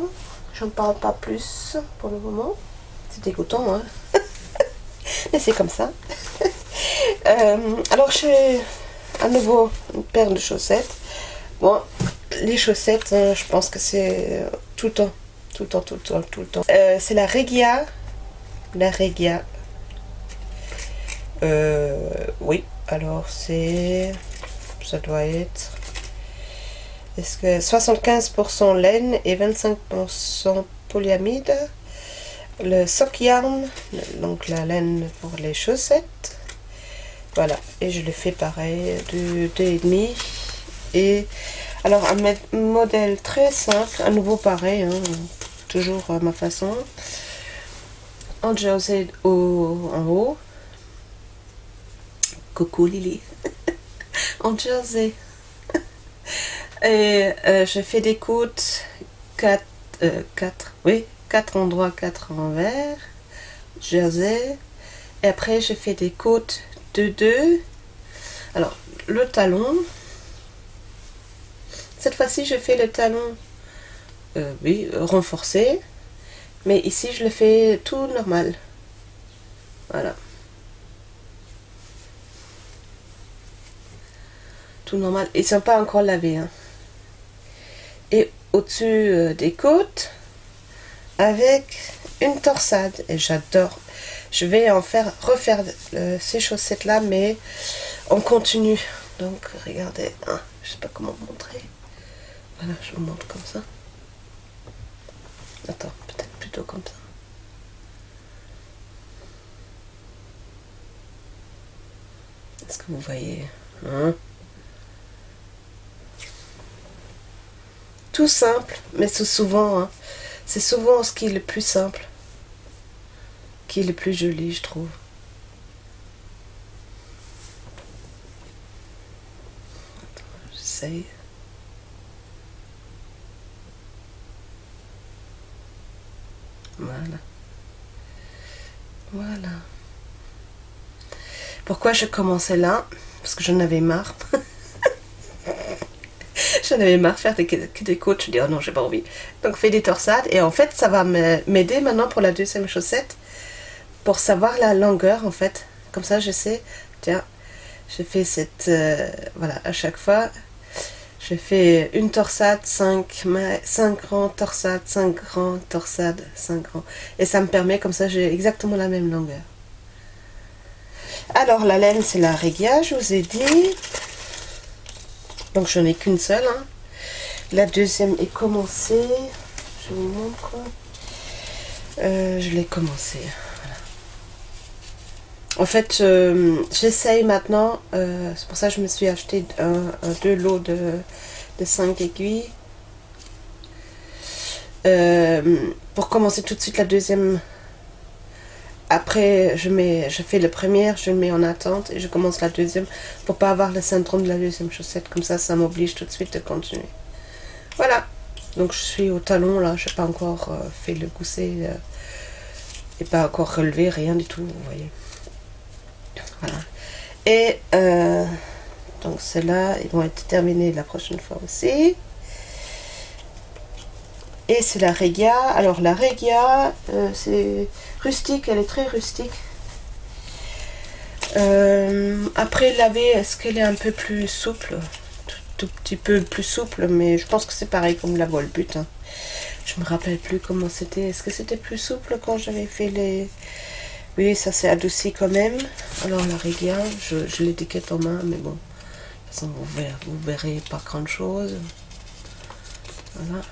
J'en parle pas plus pour le moment. C'est dégoûtant, hein. Mais c'est comme ça. Alors, j'ai à nouveau une paire de chaussettes. Bon, les chaussettes, je pense que c'est tout le temps. Tout le temps, tout le temps, tout le temps. C'est la Regia. La Regia. Oui, alors c'est... Ça doit être... Est-ce que 75% laine et 25% polyamide. Le sock yarn, donc la laine pour les chaussettes. Voilà, et je le fais pareil, de 2,5. Et alors un modèle très simple, à nouveau pareil, hein, toujours à ma façon. En jersey en haut. Coucou Lily. En jersey. Et je fais des côtes 4 endroits, 4 envers. Jersey. Et après je fais des côtes de 2. Alors le talon. Cette fois-ci je fais le talon renforcé. Mais ici je le fais tout normal. Voilà. Tout normal. Ils ne sont pas encore lavés. Hein. Et au-dessus des côtes, avec une torsade. Et j'adore. Je vais refaire ces chaussettes-là, mais on continue. Donc, regardez. Hein, je ne sais pas comment vous montrer. Voilà, je vous montre comme ça. Attends, peut-être plutôt comme ça. Est-ce que vous voyez hein? Tout simple, mais c'est souvent, hein, c'est souvent ce qui est le plus simple, qui est le plus joli, je trouve. Attends, j'essaye. Voilà. Voilà. Pourquoi je commençais là? Parce que j'en avais marre. J'en avais marre de faire des côtes. Je dis, oh non, j'ai pas envie. Donc, fais des torsades. Et en fait, ça va m'aider maintenant pour la deuxième chaussette. Pour savoir la longueur, en fait. Comme ça, je sais. Tiens, je fais cette... voilà, à chaque fois, je fais une torsade, 5 grands torsades, 5 grands torsades, 5 grands. Et ça me permet, comme ça, j'ai exactement la même longueur. Alors, la laine, c'est la Regia, je vous ai dit. Donc, je n'en ai qu'une seule. Hein. La deuxième est commencée. Je vous montre. Je l'ai commencée. Voilà. En fait, j'essaye maintenant. C'est pour ça que je me suis acheté deux lots de 5 aiguilles. Pour commencer tout de suite la deuxième. Après, je fais la première, je le mets en attente et je commence la deuxième pour pas avoir le syndrome de la deuxième chaussette. Comme ça m'oblige tout de suite de continuer. Voilà. Donc je suis au talon là, je n'ai pas encore fait le gousset et pas encore relevé, rien du tout, vous voyez. Voilà. Et donc ceux-là, ils vont être terminés la prochaine fois aussi. Et c'est la Regia. Alors la Regia, c'est rustique, elle est très rustique. Après laver, est-ce qu'elle est un peu plus souple? Tout petit peu plus souple, mais je pense que c'est pareil comme la Volbut. Hein. Je me rappelle plus comment c'était. Est-ce que c'était plus souple quand j'avais fait les... Oui, ça s'est adouci quand même. Alors la Regia, je l'étiquette en main, mais bon. De toute façon, vous verrez pas grand chose. Voilà.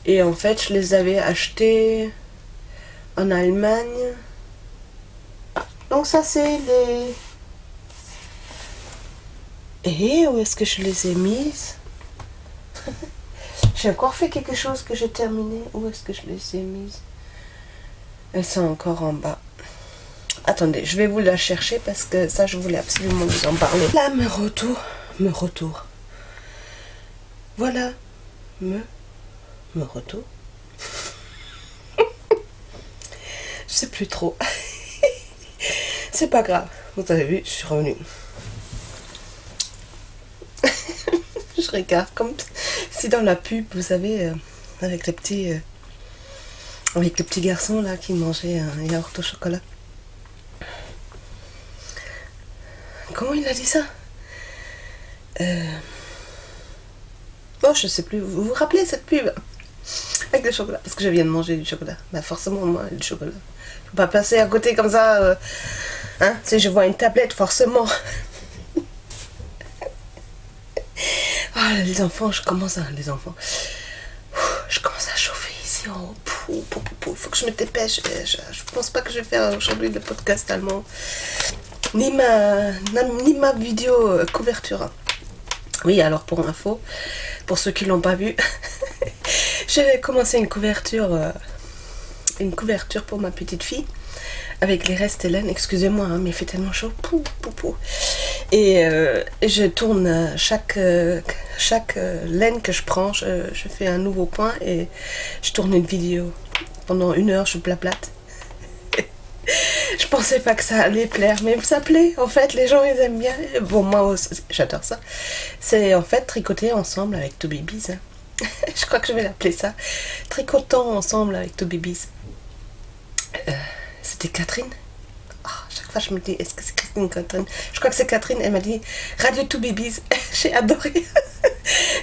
Et en fait, je les avais achetés en Allemagne. Donc ça, c'est les... Et où est-ce que je les ai mises? J'ai encore fait quelque chose que j'ai terminé. Où est-ce que je les ai mises? Elles sont encore en bas. Attendez, je vais vous la chercher parce que ça, je voulais absolument vous en parler. Là, me retour. Voilà, me retour. Je sais plus trop. C'est pas grave. Vous avez vu, je suis revenue. Je regarde comme si dans la pub, vous savez, avec le petit garçon là qui mangeait un yaourt au chocolat. Comment il a dit ça? Oh, je sais plus. Vous vous rappelez cette pub avec le chocolat? Parce que je viens de manger du chocolat. Bah forcément, moi, du chocolat. Faut pas passer à côté comme ça. Hein? Si je vois une tablette, forcément. Ah, les enfants, je commence à chauffer ici en haut. Il faut que je me dépêche. Je pense pas que je vais faire aujourd'hui le podcast allemand. Ni ma vidéo couverture. Oui, alors pour info, pour ceux qui l'ont pas vu, j'ai commencé une couverture pour ma petite fille avec les restes laine. Excusez-moi, hein, mais il fait tellement chaud. Et je tourne chaque laine que je prends, je fais un nouveau point et je tourne une vidéo. Pendant 1 heure, je blablate. Je pensais pas que ça allait plaire, mais ça plaît. En fait, les gens, ils aiment bien. Bon, moi aussi, j'adore ça. C'est en fait tricoter ensemble avec Toby Bees. Hein. Je crois que je vais l'appeler ça. Tricotant ensemble avec Toby Bees. C'était Catherine. Oh, chaque fois, je me dis, est-ce que c'est Christine ou Catherine? Je crois que c'est Catherine. Elle m'a dit Radio Toby Bees. J'ai adoré.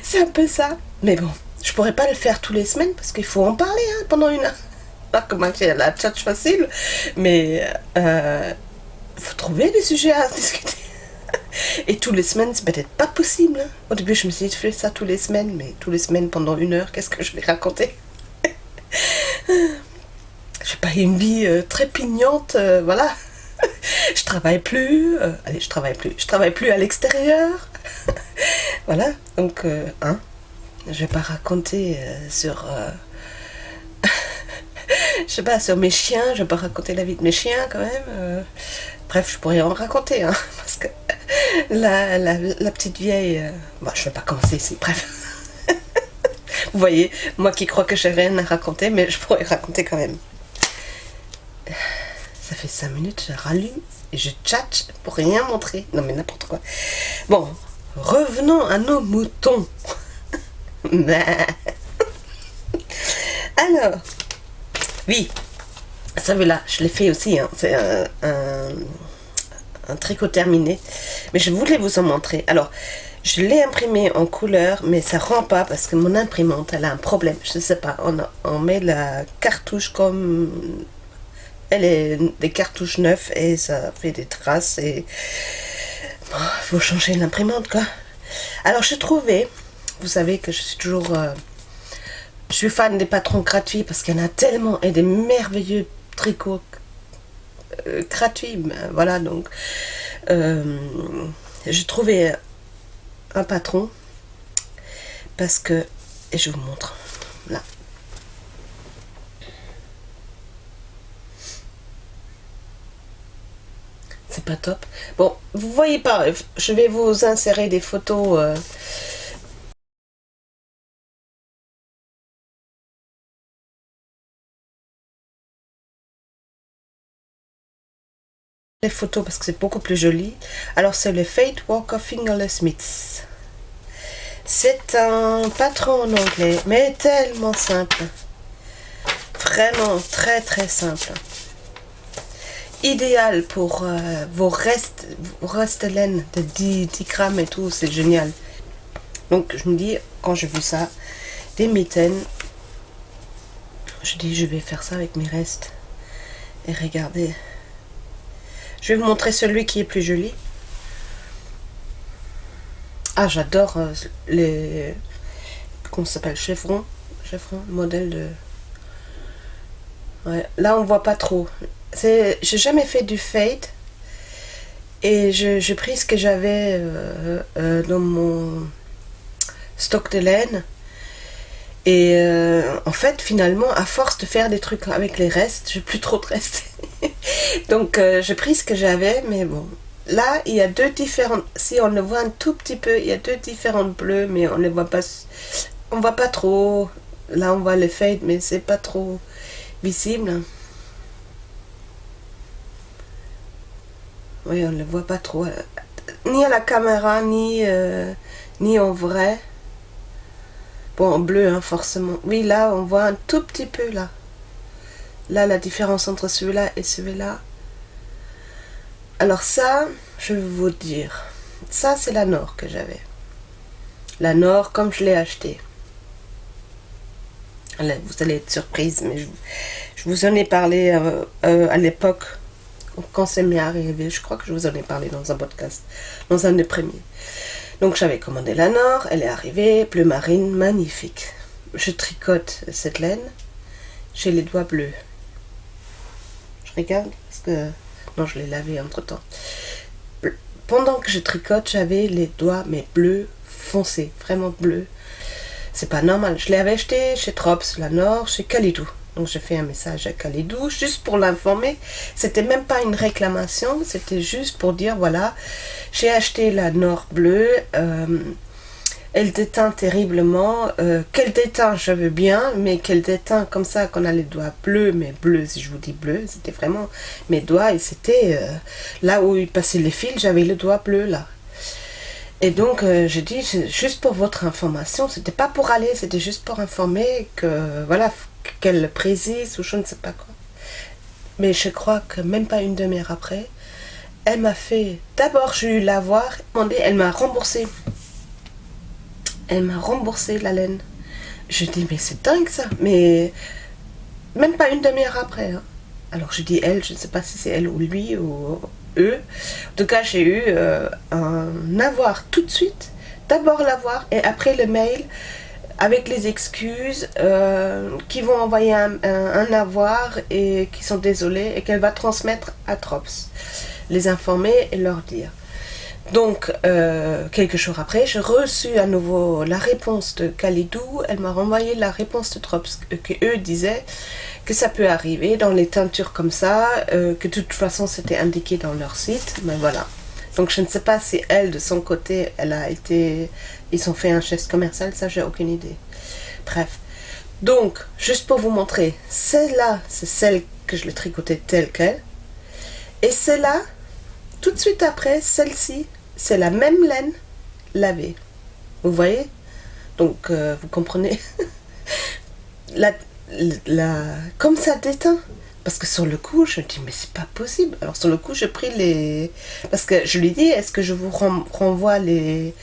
C'est un peu ça. Mais bon, je pourrais pas le faire tous les semaines parce qu'il faut en parler hein, pendant 1 heure. Comment j'ai la tchatch facile, mais faut trouver des sujets à discuter. Et tous les semaines, c'est peut-être pas possible. Hein. Au début, je me suis dit, je fais ça tous les semaines, mais tous les semaines pendant 1 heure, qu'est-ce que je vais raconter? J'ai pas une vie très pignante, voilà. Je travaille plus, je travaille plus à l'extérieur. Voilà, donc, je vais pas raconter sur... je sais pas, sur mes chiens, je vais pas raconter la vie de mes chiens quand même. Bref, je pourrais en raconter, hein, parce que la petite vieille... bon, je vais pas commencer ici, bref. Vous voyez, moi qui crois que j'ai rien à raconter, mais je pourrais raconter quand même. Ça fait 5 minutes, je rallume et je tchatche pour rien montrer. Non mais n'importe quoi. Bon, revenons à nos moutons. Alors... Oui, celui-là, je l'ai fait aussi, hein. C'est un tricot terminé, mais je voulais vous en montrer. Alors, je l'ai imprimé en couleur, mais ça rend pas parce que mon imprimante, elle a un problème. Je sais pas, on met la cartouche comme... Elle est des cartouches neuves et ça fait des traces et... Bon, faut changer l'imprimante, quoi. Alors, j'ai trouvé, vous savez que je suis toujours... Je suis fan des patrons gratuits parce qu'il y en a tellement et des merveilleux tricots gratuits. Voilà, donc j'ai trouvé un patron parce que, et je vous montre, là, c'est pas top. Bon, vous voyez pas, je vais vous insérer des photos. Les photos parce que c'est beaucoup plus joli. Alors c'est le Fate Walker Fingerless Mitts. C'est un patron en anglais, mais tellement simple. Vraiment très très simple. Idéal pour vos restes de laine de 10 grammes et tout, c'est génial. Donc je me dis, quand j'ai vu ça, des mitaines, je dis je vais faire ça avec mes restes. Et regardez. Je vais vous montrer celui qui est plus joli. Ah, j'adore les... Comment ça s'appelle? Chevron, modèle de... Ouais, là, on voit pas trop. J'ai jamais fait du fade. Et j'ai pris ce que j'avais dans mon stock de laine. Et en fait, finalement, à force de faire des trucs avec les restes, j'ai plus trop de restes. Donc, j'ai pris ce que j'avais, mais bon... Là, il y a deux différentes... Si on le voit un tout petit peu, il y a deux différentes bleues, mais on ne les voit pas... On voit pas trop. Là, on voit le fade, mais c'est pas trop visible. Oui, on ne le voit pas trop. Ni à la caméra, ni en vrai. Bon, en bleu, hein, forcément. Oui, là, on voit un tout petit peu, là. Là, la différence entre celui-là et celui-là. Alors ça, je vais vous dire, ça c'est la Nord que j'avais. La Nord comme je l'ai acheté. Vous allez être surprise, mais je vous en ai parlé à l'époque, quand c'est m'est arrivé. Je crois que je vous en ai parlé dans un podcast, dans un des premiers. Donc j'avais commandé la Nord, elle est arrivée, bleu marine, magnifique. Je tricote cette laine, j'ai les doigts bleus. Je regarde, parce que... Non, je l'ai lavé entre temps. Pendant que je tricote, j'avais les doigts, mais bleus foncés, vraiment bleus. C'est pas normal. Je l'avais acheté chez Trops, la Nord, chez Kalidou. Donc j'ai fait un message à Kalidou, juste pour l'informer. C'était même pas une réclamation, c'était juste pour dire, voilà, j'ai acheté la Nord bleue. Elle déteint terriblement. Qu'elle déteint, je veux bien, mais qu'elle déteint comme ça, qu'on a les doigts bleus, mais bleus, si je vous dis bleu, c'était vraiment mes doigts, et c'était là où il passait les fils, j'avais le doigt bleu là. Et donc, j'ai dit, juste pour votre information, c'était pas pour aller, c'était juste pour informer que, voilà, qu'elle précise ou je ne sais pas quoi. Mais je crois que même pas une demi-heure après, elle m'a fait, d'abord j'ai eu la voir, elle m'a remboursé. Elle m'a remboursé la laine. Je dis, mais c'est dingue ça. Mais même pas une demi-heure après. Hein. Alors je dis elle, je ne sais pas si c'est elle ou lui ou eux. En tout cas, j'ai eu un avoir tout de suite. D'abord l'avoir et après le mail avec les excuses qui vont envoyer un avoir et qui sont désolés et qu'elle va transmettre à Trops. Les informer et leur dire. Donc, quelques jours après, j'ai reçu à nouveau la réponse de Kalidou. Elle m'a renvoyé la réponse de Trops, qu'eux disaient que ça peut arriver dans les teintures comme ça, que de toute façon c'était indiqué dans leur site, mais voilà. Donc je ne sais pas si elle, de son côté, ils ont fait un geste commercial, ça j'ai aucune idée. Bref. Donc, juste pour vous montrer, celle-là, c'est celle que je l'ai tricotée telle qu'elle. Et celle-là, tout de suite après, celle-ci, c'est la même laine lavée. Vous voyez? Donc, vous comprenez? Comme ça déteint. Parce que sur le coup, je me dis, mais c'est pas possible. Alors, sur le coup, j'ai pris les... Parce que je lui dis, est-ce que je vous renvoie les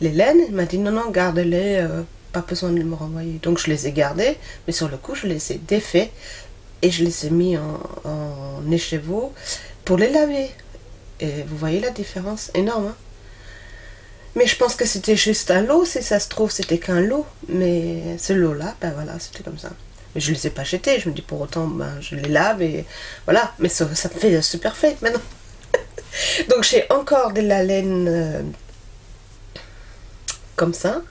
laines? Il m'a dit, non, non, garde-les, pas besoin de me renvoyer. Donc, je les ai gardées, mais sur le coup, je les ai défaits et je les ai mis en écheveau pour les laver. Et vous voyez la différence énorme. Hein? Mais je pense que c'était juste un lot, si ça se trouve, c'était qu'un lot. Mais ce lot-là, ben voilà, c'était comme ça. Mais je ne les ai pas jetés, je me dis pour autant, ben, je les lave et voilà. Mais ça me fait un super fête maintenant. Donc j'ai encore de la laine comme ça.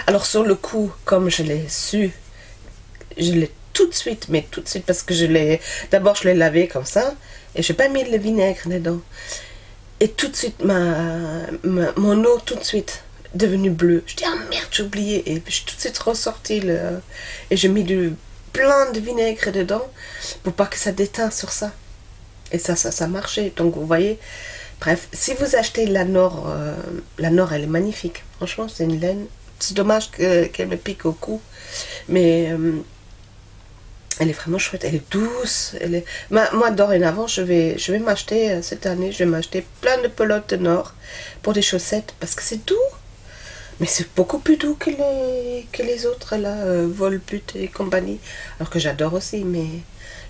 Alors sur le coup, comme je l'ai su, je l'ai tout de suite, mais tout de suite, parce que d'abord je l'ai lavé comme ça, et je n'ai pas mis le vinaigre dedans. Et tout de suite, mon eau, tout de suite, devenue bleue. Je dis, ah merde, j'ai oublié. Et je suis tout de suite ressorti et j'ai mis plein de vinaigre dedans pour pas que ça déteint sur ça. Et ça marchait. Donc vous voyez, bref, si vous achetez la Nord, elle est magnifique. Franchement, c'est une laine. C'est dommage qu'elle me pique au cou. Mais elle est vraiment chouette. Elle est douce. Moi, dorénavant, je vais m'acheter, cette année, je vais m'acheter plein de pelotes de Nord pour des chaussettes. Parce que c'est doux. Mais c'est beaucoup plus doux que les autres, là, Volbut et compagnie. Alors que j'adore aussi, mais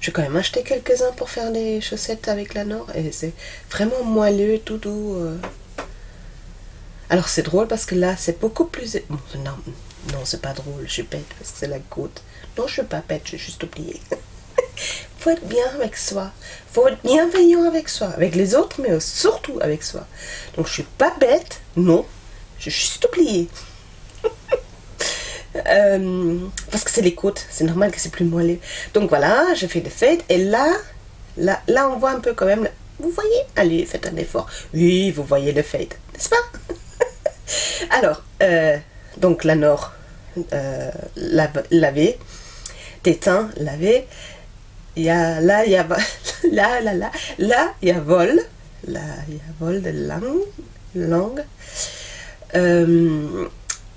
je vais quand même acheter quelques-uns pour faire des chaussettes avec la Nord. Et c'est vraiment moelleux, tout doux. Alors c'est drôle parce que là, c'est beaucoup plus... Non, c'est pas drôle, je suis bête parce que c'est la côte. Non, je suis pas bête, j'ai juste oublié. Faut être bien avec soi. Faut être bienveillant avec soi. Avec les autres, mais surtout avec soi. Donc je suis pas bête, non. J'ai juste oublié. Parce que c'est les côtes, c'est normal que c'est plus moelleux. Donc voilà, je fais des fades et là on voit un peu quand même. Vous voyez? Allez, faites un effort. Oui, vous voyez le fade, n'est-ce pas? Alors, donc la Nord lavée, tétin lavé. Il y a là, il y a vol, de langue.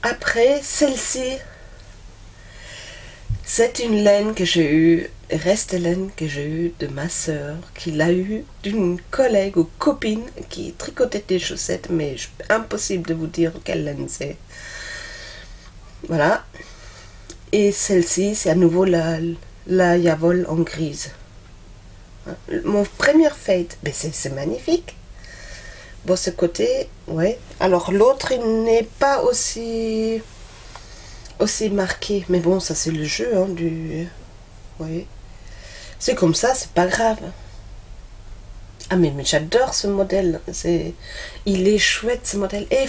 Après, celle-ci, c'est une laine que j'ai eue, reste laine que j'ai eue de ma soeur, qui l'a eue d'une collègue ou copine qui tricotait des chaussettes, mais impossible de vous dire quelle laine c'est. Voilà. Et celle-ci, c'est à nouveau la Yavol en grise. Mon premier fade, mais c'est magnifique. Bon, ce côté, ouais. Alors l'autre, il n'est pas aussi marqué. Mais bon, ça c'est le jeu, hein, oui. C'est comme ça, c'est pas grave. Ah mais j'adore ce modèle. Il est chouette ce modèle. Et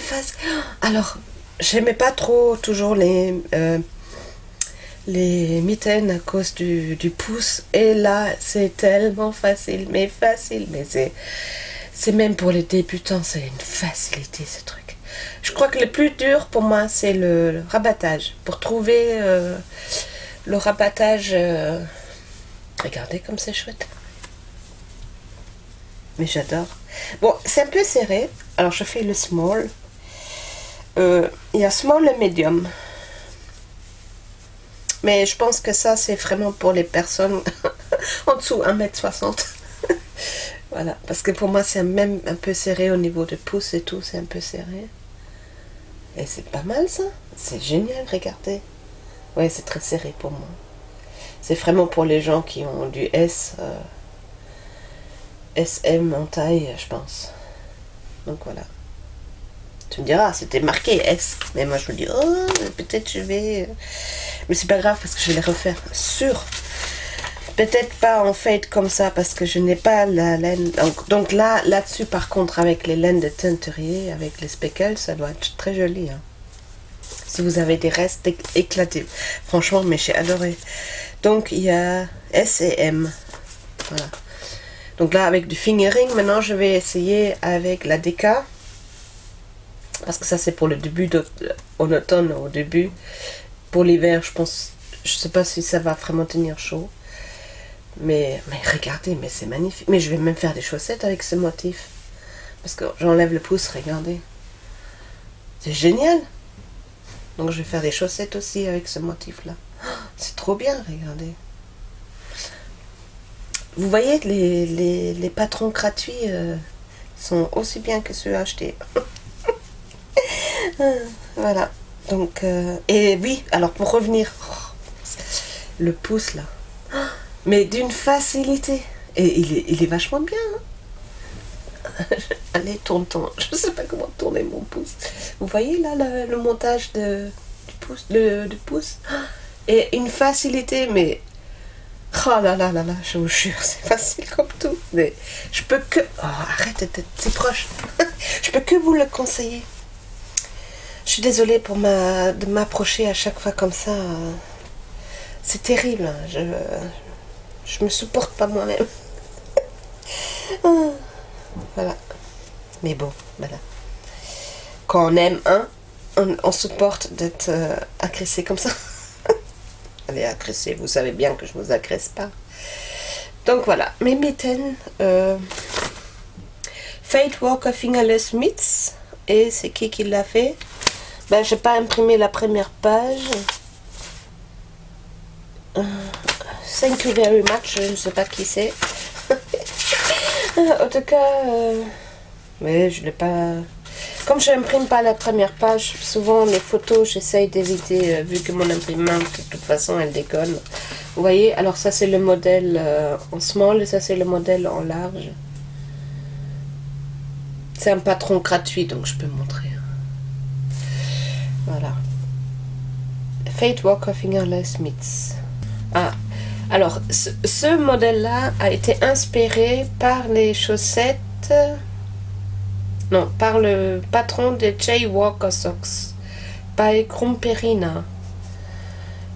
alors, j'aimais pas trop toujours les mitaines à cause du pouce. Et là, c'est tellement facile. Mais c'est même pour les débutants, c'est une facilité ce truc. Je crois que le plus dur pour moi, c'est le rabattage. Pour trouver le rabattage... regardez comme c'est chouette. Mais j'adore. Bon, c'est un peu serré. Alors je fais le small. Il y a small et medium. Mais je pense que ça, c'est vraiment pour les personnes en dessous 1m60. Voilà, parce que pour moi c'est même un peu serré au niveau de pouce et tout, c'est un peu serré. Et c'est pas mal ça, c'est génial, regardez. Ouais, c'est très serré pour moi. C'est vraiment pour les gens qui ont du SM en taille, je pense. Donc voilà. Tu me diras, c'était marqué S. Mais moi je me dis, oh, peut-être je vais... Mais c'est pas grave parce que je vais les refaire. Sûr. Peut-être pas en fade comme ça parce que je n'ai pas la laine. Donc là-dessus par contre avec les laines de teinturier, avec les speckles, ça doit être très joli. Hein. Si vous avez des restes éclatés. Franchement, mais j'ai adoré. Donc il y a S et M. Voilà. Donc là avec du fingering, maintenant je vais essayer avec la DK. Parce que ça c'est pour le début en automne, au début. Pour l'hiver, je pense, je sais pas si ça va vraiment tenir chaud. Mais regardez, mais c'est magnifique. Mais je vais même faire des chaussettes avec ce motif. Parce que j'enlève le pouce, regardez. C'est génial. Donc je vais faire des chaussettes aussi avec ce motif-là. C'est trop bien, regardez. Vous voyez, les patrons gratuits sont aussi bien que ceux achetés. Voilà. Donc, et oui, alors pour revenir, le pouce là. Mais d'une facilité. Et il est vachement bien. Hein. Allez, tourne. Je sais pas comment tourner mon pouce. Vous voyez là le montage du pouce. Et une facilité, mais... Oh là là là là, je vous jure, c'est facile comme tout. Mais je peux que... Oh, arrête d'être si proche. Je peux que vous le conseiller. Je suis désolée de m'approcher à chaque fois comme ça. C'est terrible. Je me supporte pas moi-même. Voilà. Mais bon, voilà. Quand on aime un, on supporte d'être agressé comme ça. Allez, agressé, vous savez bien que je ne vous agresse pas. Donc voilà, mes mitaines. Fate Walker Fingerless Mitts. Et c'est qui l'a fait? Ben, j'ai pas imprimé la première page. Thank you very much. Je ne sais pas qui c'est. En tout cas, mais je l'ai pas. Comme je n'imprime pas la première page, souvent les photos, j'essaye d'éviter, vu que mon imprimante, de toute façon, elle déconne. Vous voyez, alors ça c'est le modèle en small et ça c'est le modèle en large. C'est un patron gratuit, donc je peux montrer. Voilà. Fate Walker Fingerless Mitts. Ah, alors ce modèle-là a été inspiré par les chaussettes. Non, par le patron de Jay Walker Socks, by Krumperina.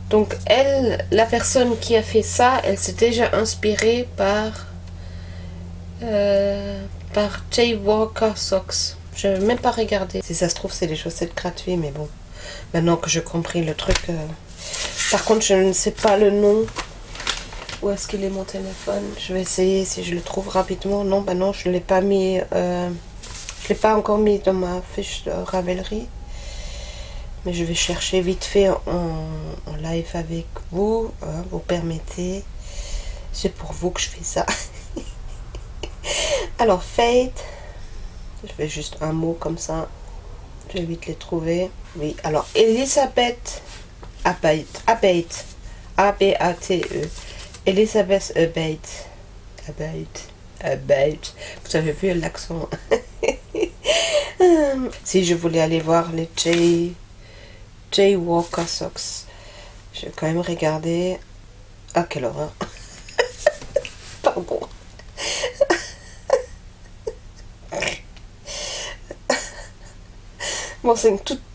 Donc elle, la personne qui a fait ça, elle s'est déjà inspirée par Jay Walker Socks. Je n'ai même pas regardé. Si ça se trouve, c'est des chaussettes gratuites, mais bon. Maintenant que j'ai compris le truc. Par contre, je ne sais pas le nom. Où est-ce qu'il est mon téléphone? Je vais essayer si je le trouve rapidement. Non, bah non, je ne l'ai pas mis. Je ne l'ai pas encore mis dans ma fiche de Ravelry. Mais je vais chercher vite fait en live avec vous. Vous permettez. C'est pour vous que je fais ça. Alors, Fate. Je fais juste un mot comme ça. Je vais vite les trouver. Oui, alors, Elisabeth Abate. A-B-A-T-E. Elisabeth Abate. Vous avez vu l'accent. Si je voulais aller voir les Jay Walker Socks. Je vais quand même regarder. Ah, quelle horreur. Pardon. Bon,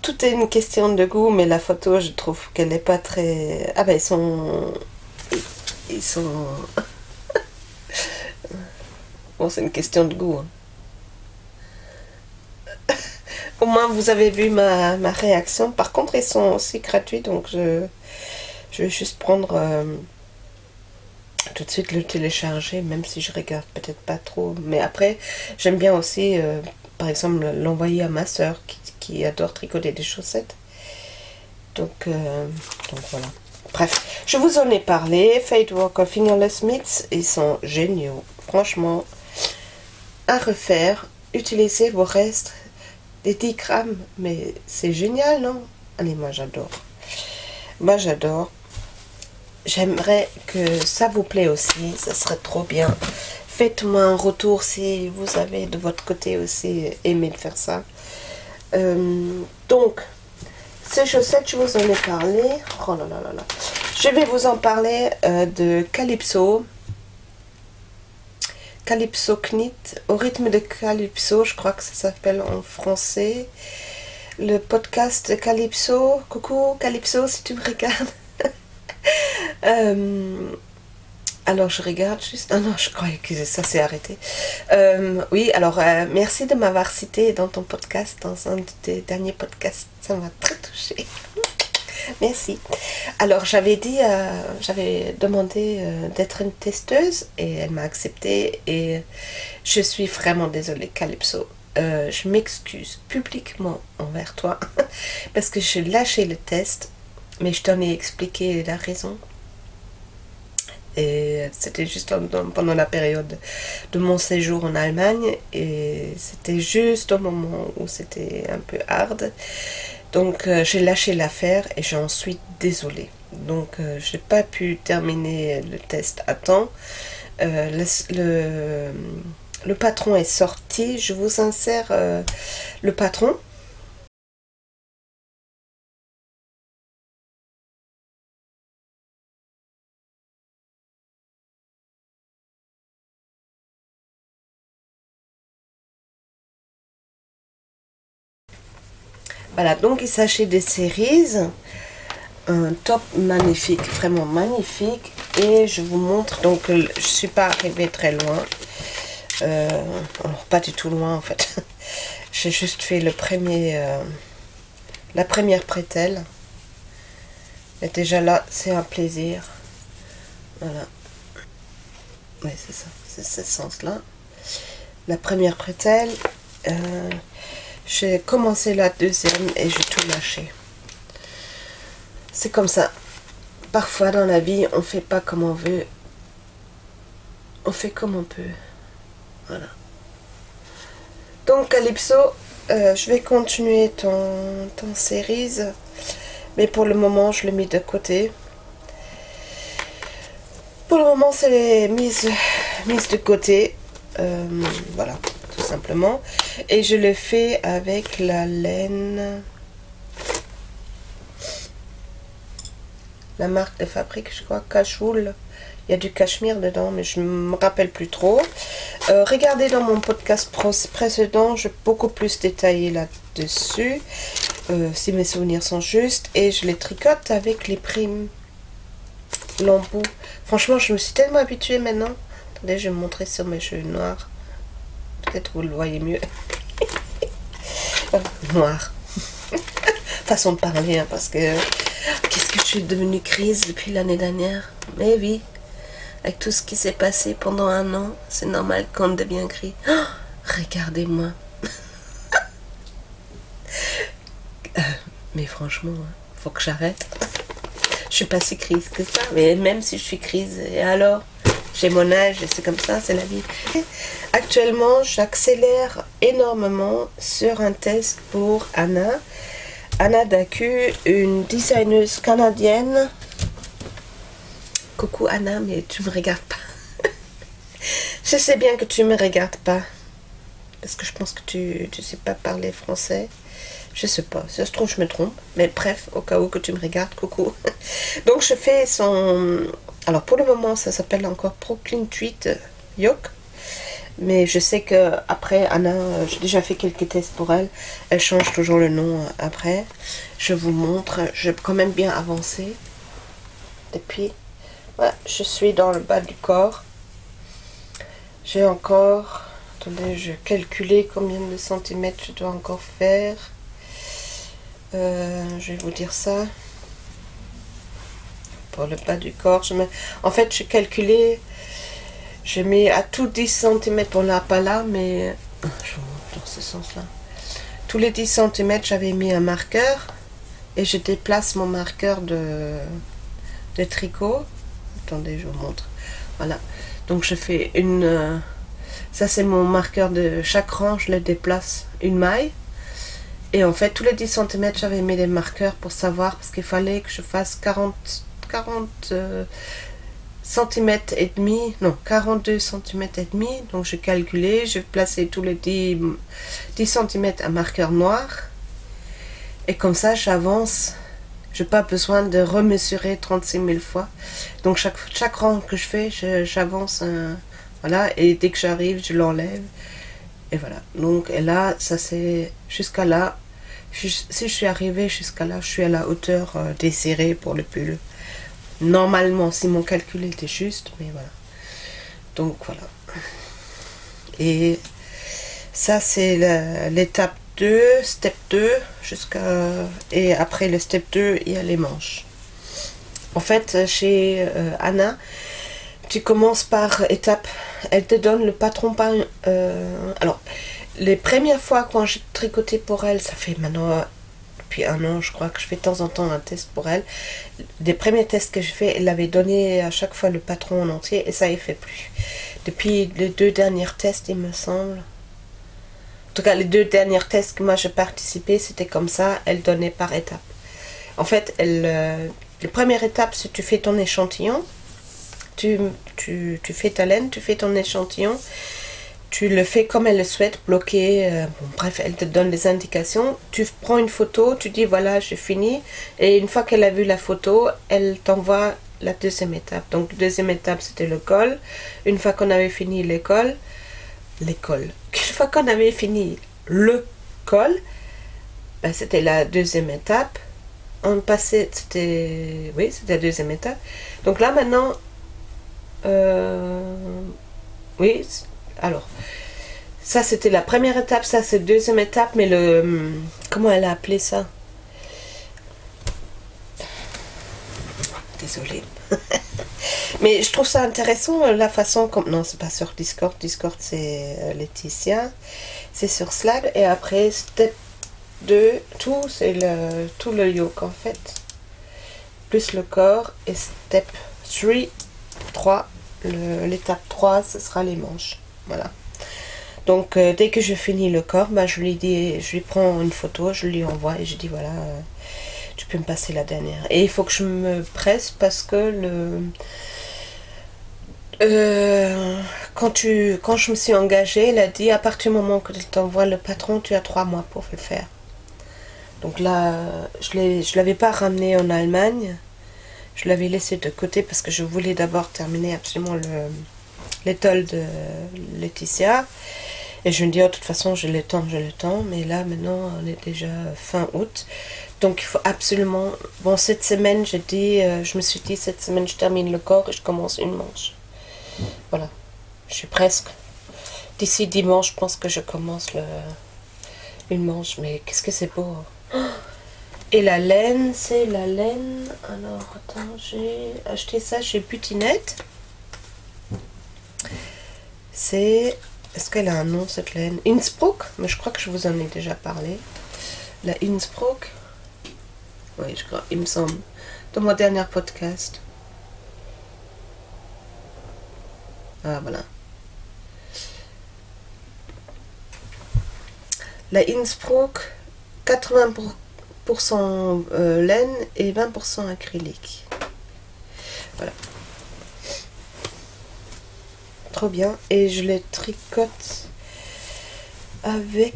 tout est une question de goût, mais la photo, je trouve qu'elle n'est pas très... Ah ben, ils sont... Bon, c'est une question de goût. Au moins, vous avez vu ma réaction. Par contre, ils sont aussi gratuits, donc je vais juste prendre... tout de suite le télécharger, même si je regarde peut-être pas trop. Mais après, j'aime bien aussi, par exemple, l'envoyer à ma soeur qui adore tricoter des chaussettes. Donc voilà. Bref, je vous en ai parlé. Fate Walker Fingerless Mitts, ils sont géniaux. Franchement, à refaire. Utilisez vos restes des 10 grammes. Mais c'est génial, non? Allez, moi j'adore. Moi j'adore. J'aimerais que ça vous plaît aussi, ça serait trop bien. Faites-moi un retour si vous avez de votre côté aussi aimé de faire ça. Donc, ces chaussettes, je vous en ai parlé. Oh là là là là. Je vais vous en parler de Calypso. Calypso Knit, au rythme de Calypso, je crois que ça s'appelle en français. Le podcast de Calypso. Coucou Calypso, si tu me regardes. Alors je regarde juste. Ah non, je croyais que ça s'est arrêté. Oui, alors merci de m'avoir cité dans ton podcast, dans un de tes derniers podcasts. Ça m'a très touchée. Merci. Alors j'avais demandé d'être une testeuse et elle m'a accepté et je suis vraiment désolée, Calypso. Je m'excuse publiquement envers toi parce que j'ai lâché le test. Mais je t'en ai expliqué la raison. Et c'était juste pendant la période de mon séjour en Allemagne. Et c'était juste au moment où c'était un peu hard. Donc j'ai lâché l'affaire et j'en suis désolée. Donc je n'ai pas pu terminer le test à temps. Le patron est sorti. Je vous insère le patron. Voilà, donc il s'agit des séries, un top magnifique, vraiment magnifique, et je vous montre, donc je ne suis pas arrivée très loin, Alors, pas du tout loin en fait. J'ai juste fait le premier, la première bretelle. Et déjà là, c'est un plaisir. Voilà. Oui, c'est ça, c'est ce sens-là. La première bretelle. J'ai commencé la deuxième et j'ai tout lâché. C'est comme ça. Parfois dans la vie, on fait pas comme on veut. On fait comme on peut. Voilà. Donc Calypso, je vais continuer ton série. Mais pour le moment, je l'ai mis de côté. Pour le moment, c'est mise de côté. Voilà, tout simplement. Et je le fais avec la laine. La marque de fabrique, je crois, Cashwool. Il y a du cachemire dedans, mais je ne me rappelle plus trop. Regardez dans mon podcast précédent, j'ai beaucoup plus détaillé là-dessus. Si mes souvenirs sont justes. Et je les tricote avec les primes l'embout. Franchement, je me suis tellement habituée maintenant. Attendez, je vais vous montrer sur mes cheveux noirs. Peut-être vous le voyez mieux. Noir. Façon de parler, hein, parce que... Qu'est-ce que je suis devenue grise depuis l'année dernière? Mais oui, avec tout ce qui s'est passé pendant un an, c'est normal qu'on devient gris. Oh, regardez-moi. Mais franchement, faut que j'arrête. Je suis pas si grise que ça, mais même si je suis grise, et alors? J'ai mon âge et c'est comme ça, c'est la vie. Actuellement, j'accélère énormément sur un test pour Anna. Anna Dacu, une designeuse canadienne. Coucou Anna, mais tu me regardes pas. Je sais bien que tu me regardes pas. Parce que je pense que tu sais pas parler français. Je sais pas, si ça se trouve je me trompe. Mais bref, au cas où que tu me regardes, coucou. Donc je fais son... Alors pour le moment, ça s'appelle encore Brooklyn Tweed Yoke. Mais je sais que après Anna, j'ai déjà fait quelques tests pour elle. Elle change toujours le nom après. Je vous montre. J'ai quand même bien avancé. Depuis. Voilà, je suis dans le bas du corps. J'ai encore... Attendez, je vais calculer combien de centimètres je dois encore faire. Je vais vous dire ça. Pour le bas du corps. En fait, j'ai calculé... Je mets à tout 10 cm, bon là, pas là, mais je vous montre dans ce sens-là. Tous les 10 cm, j'avais mis un marqueur et je déplace mon marqueur de tricot. Attendez, je vous montre. Voilà. Donc je fais une... ça, c'est mon marqueur de chaque rang, je le déplace une maille. Et en fait, tous les 10 cm, j'avais mis des marqueurs pour savoir, parce qu'il fallait que je fasse 40 centimètres et demi, non 42 centimètres et demi, donc je calculais, je plaçais tous les 10 cm à marqueur noir et comme ça j'avance, j'ai pas besoin de remesurer 36 000 fois, donc chaque rang que je fais, j'avance, voilà, et dès que j'arrive je l'enlève et voilà, donc et là ça c'est jusqu'à là, si je suis arrivée jusqu'à là, je suis à la hauteur désirée pour le pull. Normalement, si mon calcul était juste, mais voilà. Donc voilà. Et ça, c'est l'étape 2, step 2, et après le step 2, il y a les manches. En fait, chez Anna, tu commences par étape. Elle te donne le patron par... alors, les premières fois quand j'ai tricoté pour elle, ça fait maintenant... Depuis un an, je crois que je fais de temps en temps un test pour elle. Des premiers tests que je fais, elle avait donné à chaque fois le patron en entier et ça ne fait plus. Depuis les 2 derniers tests, il me semble. En tout cas, les 2 derniers tests que moi j'ai participé, c'était comme ça, elle donnait par étape. En fait, la première étape, c'est que tu fais ton échantillon. Tu fais ta laine, tu fais ton échantillon. Tu le fais comme elle le souhaite, bloqué, bon, bref, elle te donne des indications. Tu prends une photo, tu dis voilà, j'ai fini. Et une fois qu'elle a vu la photo, elle t'envoie la deuxième étape. Donc, la deuxième étape, c'était le col. Une fois qu'on avait fini l'école, une fois qu'on avait fini le col, ben, c'était la deuxième étape. On passait, c'était la deuxième étape. Donc là, maintenant, oui, Alors, ça c'était la première étape, ça c'est la deuxième étape, mais le... Comment elle a appelé ça? Désolée. Mais je trouve ça intéressant la façon comme... Non, c'est pas sur Discord. Discord, c'est Laetitia. C'est sur Slack. Et après, step 2, tout, c'est tout le yoke en fait. Plus le corps. Et step 3, l'étape 3, ce sera les manches. Voilà. Donc, dès que je finis le corps, bah, je lui prends une photo, je lui envoie et je dis voilà... tu peux me passer la dernière. Et il faut que je me presse parce que quand je me suis engagée, elle a dit à partir du moment que tu t'envoies le patron, tu as 3 mois pour le faire. Donc là, je l'avais pas ramené en Allemagne. Je l'avais laissé de côté parce que je voulais d'abord terminer absolument l'étole de Laetitia. Et je me dis, oh, de toute façon, j'ai le temps. Mais là, maintenant, on est déjà fin août. Donc, il faut absolument... Bon, cette semaine, je me suis dit, cette semaine, je termine le corps et je commence une manche. Voilà. Je suis presque. D'ici dimanche, je pense que je commence une manche. Mais qu'est-ce que c'est beau. Et la laine, c'est la laine... Alors, attends, j'ai acheté ça chez Butinette. C'est... Est-ce qu'elle a un nom, cette laine? Innsbruck, mais je crois que je vous en ai déjà parlé. La Innsbruck. Oui, je crois, il me semble. Dans mon dernier podcast. Ah, voilà. La Innsbruck, 80% laine et 20% acrylique. Voilà. Trop bien. Et je les tricote avec...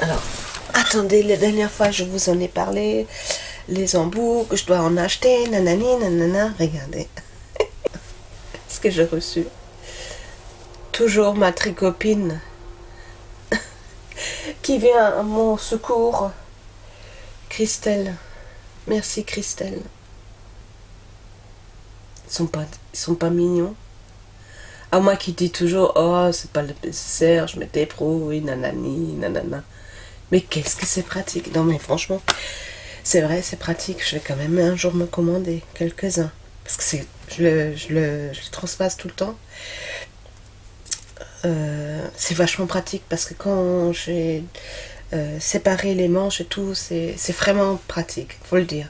Alors, attendez, la dernière fois, je vous en ai parlé. Les embouts, que je dois en acheter, nanani, nanana. Regardez. Ce que j'ai reçu. Toujours ma tricopine qui vient à mon secours. Christelle. Merci, Christelle. Ils sont pas mignons. À moi qui dis toujours, oh, c'est pas le nécessaire, je me débrouille, nanani, nanana. Mais qu'est-ce que c'est pratique. Non mais franchement, c'est vrai, c'est pratique. Je vais quand même un jour me commander quelques-uns. Parce que je le transpasse tout le temps. C'est vachement pratique parce que quand j'ai séparé les manches et tout, c'est vraiment pratique, faut le dire.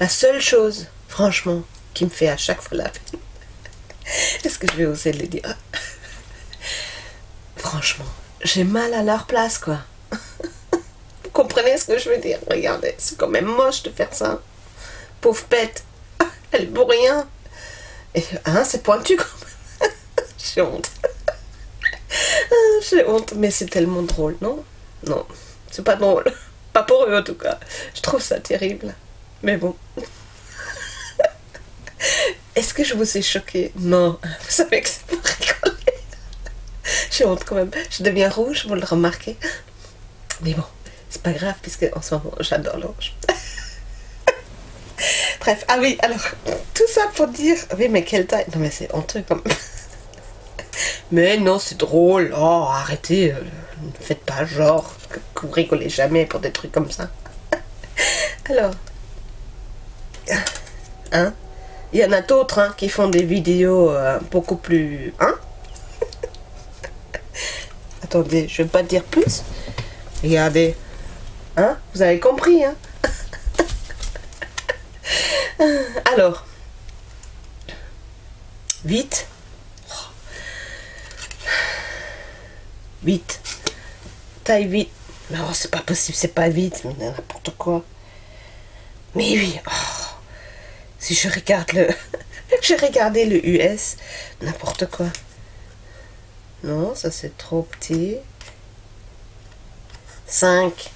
La seule chose, franchement, qui me fait à chaque fois la peine, est-ce que je vais oser le dire? Franchement, j'ai mal à leur place, quoi. Vous comprenez ce que je veux dire? Regardez, c'est quand même moche de faire ça. Pauvre bête, elle est pour rien. Et hein, c'est pointu quand même. J'ai honte. J'ai honte, mais c'est tellement drôle, non? Non, c'est pas drôle. Pas pour eux en tout cas. Je trouve ça terrible. Mais bon. Est-ce que je vous ai choqué? Non. Vous savez que c'est pour rigoler. J'ai honte quand même. Je deviens rouge, vous le remarquez. Mais bon, c'est pas grave puisque en ce moment, j'adore l'orange. Bref, ah oui, alors, tout ça pour dire... Oui, mais quelle taille? Non, mais c'est honteux quand même. Mais non, c'est drôle. Oh, arrêtez. Ne faites pas genre que vous rigolez jamais pour des trucs comme ça. Alors... Hein? Il y en a d'autres hein, qui font des vidéos beaucoup plus... Hein? Attendez, je vais pas dire plus. Regardez. Hein? Vous avez compris, hein? Alors. Vite. Vite. Taille vite. Non, c'est pas possible, c'est pas vite, mais n'importe quoi. Mais oui. Oh. Si je regarde le... J'ai regardé le US. N'importe quoi. Non, ça c'est trop petit. 5.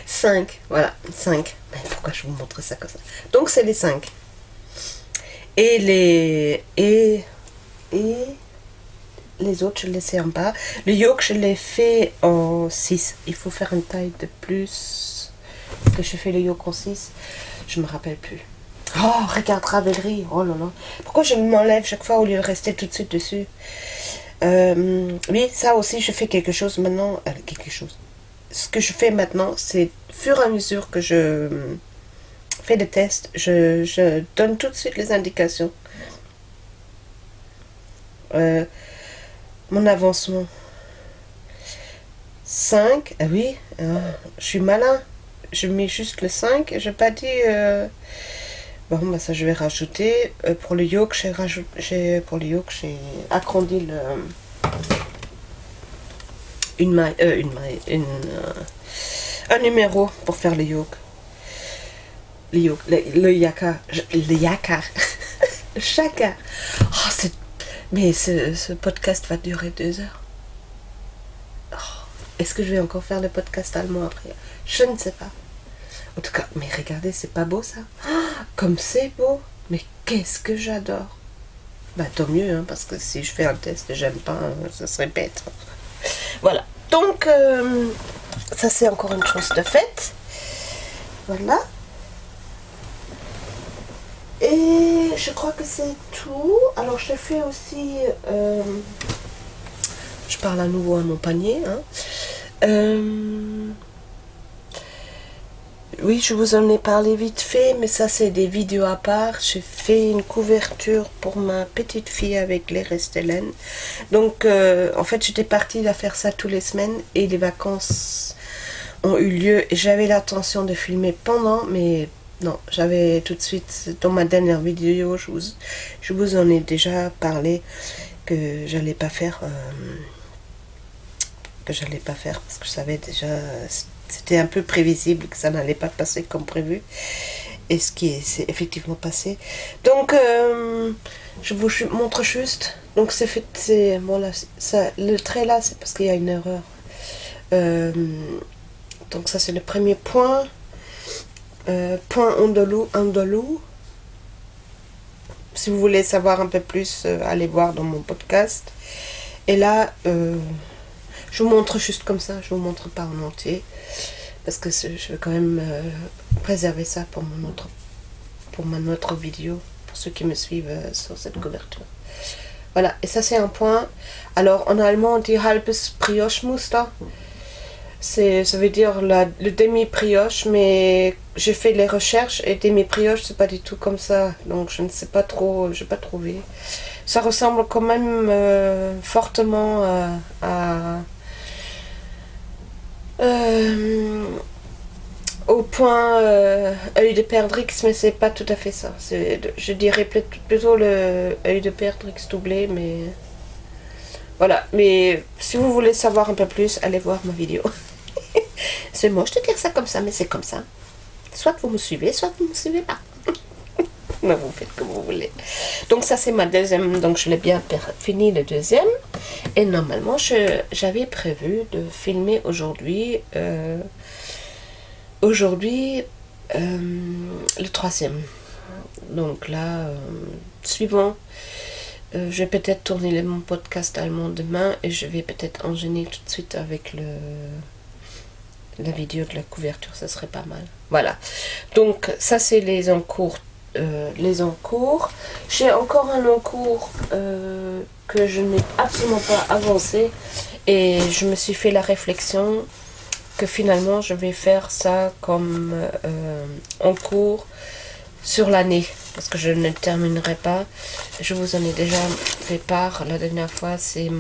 5. Voilà, 5. Mais pourquoi je vous montre ça comme ça? Donc c'est les 5. Et les autres, je les laisse en bas. Le yoke, je l'ai fait en 6. Il faut faire une taille de plus. Que je fais le yoke en 6. Je me rappelle plus. Oh, regarde, Ravelry. Oh là là. Pourquoi je m'enlève chaque fois au lieu de rester tout de suite dessus? Oui, ça aussi, je fais quelque chose maintenant. Quelque chose. Ce que je fais maintenant, c'est fur et à mesure que je fais des tests, je donne tout de suite les indications. Mon avancement. 5. Ah oui, je suis malin. Je mets juste le 5. Je n'ai pas dit... Bon, bah ça je vais rajouter. Pour le yoke, j'ai agrandi un numéro pour faire le yoke. Le yakar. Le yakar. Le chakar. Oh, mais ce podcast va durer 2 heures. Oh, est-ce que je vais encore faire le podcast allemand après? Je ne sais pas. En tout cas, mais regardez, c'est pas beau ça? Oh, comme c'est beau! Mais qu'est-ce que j'adore! Bah tant mieux, hein, parce que si je fais un test et j'aime pas, ça serait bête. Voilà. Donc, ça c'est encore une chose de faite. Voilà. Et je crois que c'est tout. Alors je fais aussi... je parle à nouveau à mon panier. Hein. Oui, je vous en ai parlé vite fait, mais ça c'est des vidéos à part. J'ai fait une couverture pour ma petite fille avec les Restellen. Donc en fait j'étais partie à faire ça tous les semaines et les vacances ont eu lieu. Et j'avais l'intention de filmer pendant, mais non, j'avais tout de suite, dans ma dernière vidéo, je vous en ai déjà parlé que j'allais pas faire. Parce que je savais déjà... C'était un peu prévisible que ça n'allait pas passer comme prévu. Et ce qui s'est effectivement passé. Donc, je vous montre juste. Donc, c'est fait. Bon, là, ça, le trait là, c'est parce qu'il y a une erreur. Donc, ça, c'est le premier point. Point andalou. Si vous voulez savoir un peu plus, allez voir dans mon podcast. Et là, je vous montre juste comme ça. Je vous montre pas en entier. Parce que je veux quand même préserver ça pour ma autre vidéo, pour ceux qui me suivent sur cette couverture. Voilà, et ça c'est un point. Alors en allemand on dit halbes Brioche-Muster. Ça veut dire le demi-brioche, mais j'ai fait les recherches et demi-brioche c'est pas du tout comme ça. Donc je ne sais pas trop, je n'ai pas trouvé. Ça ressemble quand même fortement au point œil de perdrix, mais c'est pas tout à fait ça. Je dirais plutôt le œil de perdrix doublé, mais voilà. Mais si vous voulez savoir un peu plus, allez voir ma vidéo. C'est moche de dire ça comme ça, mais c'est comme ça. Soit vous me suivez, soit vous me suivez pas. Mais vous faites comme vous voulez. Donc ça c'est ma deuxième, donc je l'ai bien fini le deuxième. Et normalement j'avais prévu de filmer aujourd'hui le troisième. Donc là, suivant, je vais peut-être tourner mon podcast allemand demain et je vais peut-être enchaîner tout de suite avec la vidéo de la couverture, ça serait pas mal. Voilà. Donc ça c'est les encours. J'ai encore un encours que je n'ai absolument pas avancé et je me suis fait la réflexion que finalement je vais faire ça comme encours sur l'année parce que je ne terminerai pas. Je vous en ai déjà fait part la dernière fois, c'est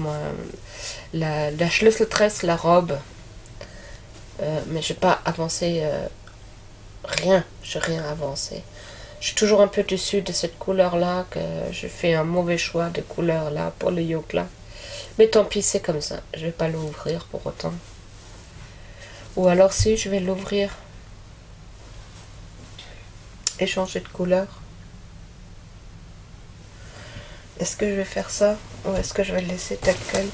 la Schlüsseltress, la robe, mais je n'ai pas avancé rien, je n'ai rien avancé. Je suis toujours un peu déçue de cette couleur-là, que je fais un mauvais choix de couleur-là pour le yoke là. Mais tant pis, c'est comme ça. Je vais pas l'ouvrir pour autant. Ou alors si, je vais l'ouvrir et changer de couleur. Est-ce que je vais faire ça ou est-ce que je vais le laisser tel quel?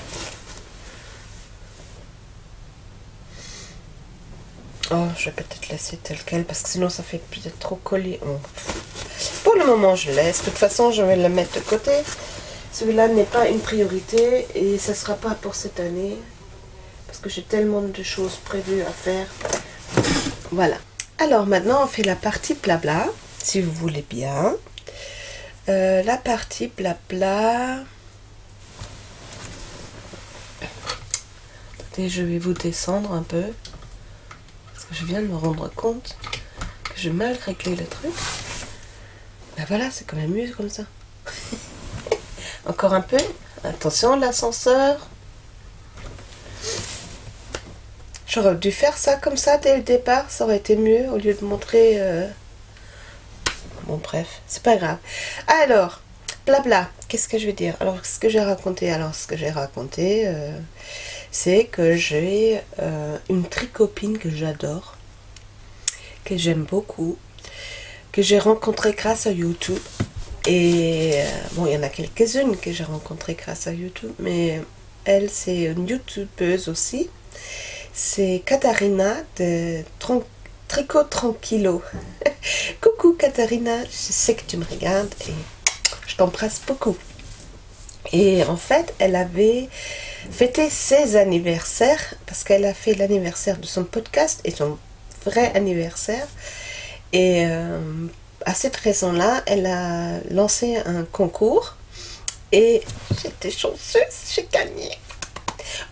Oh, je vais peut-être laisser tel quel parce que sinon ça fait peut-être trop coller. Oh. Pour le moment, je laisse. De toute façon, je vais le mettre de côté. Celui-là n'est pas une priorité et ça ne sera pas pour cette année parce que j'ai tellement de choses prévues à faire. Voilà. Alors maintenant, on fait la partie blabla. si vous voulez bien. La partie blabla. Attendez, je vais vous descendre un peu. Parce que je viens de me rendre compte que j'ai mal réglé le truc. Ben voilà, c'est quand même mieux comme ça. Encore un peu. Attention, l'ascenseur. J'aurais dû faire ça comme ça dès le départ. Ça aurait été mieux au lieu de montrer... Bon, bref, c'est pas grave. Alors, blabla, qu'est-ce que je vais dire? Alors, ce que j'ai raconté, c'est que j'ai une tricopine que j'adore, que j'aime beaucoup, que j'ai rencontrée grâce à YouTube. Et bon, il y en a quelques-unes que j'ai rencontrées grâce à YouTube, mais elle, c'est une YouTubeuse aussi. C'est Katharina de Tricot Tranquillo. Coucou Katharina, je sais que tu me regardes et je t'embrasse beaucoup. Et en fait, elle avait fêté ses anniversaires parce qu'elle a fait l'anniversaire de son podcast et son vrai anniversaire. Et à cette raison-là, elle a lancé un concours et j'étais chanceuse, j'ai gagné.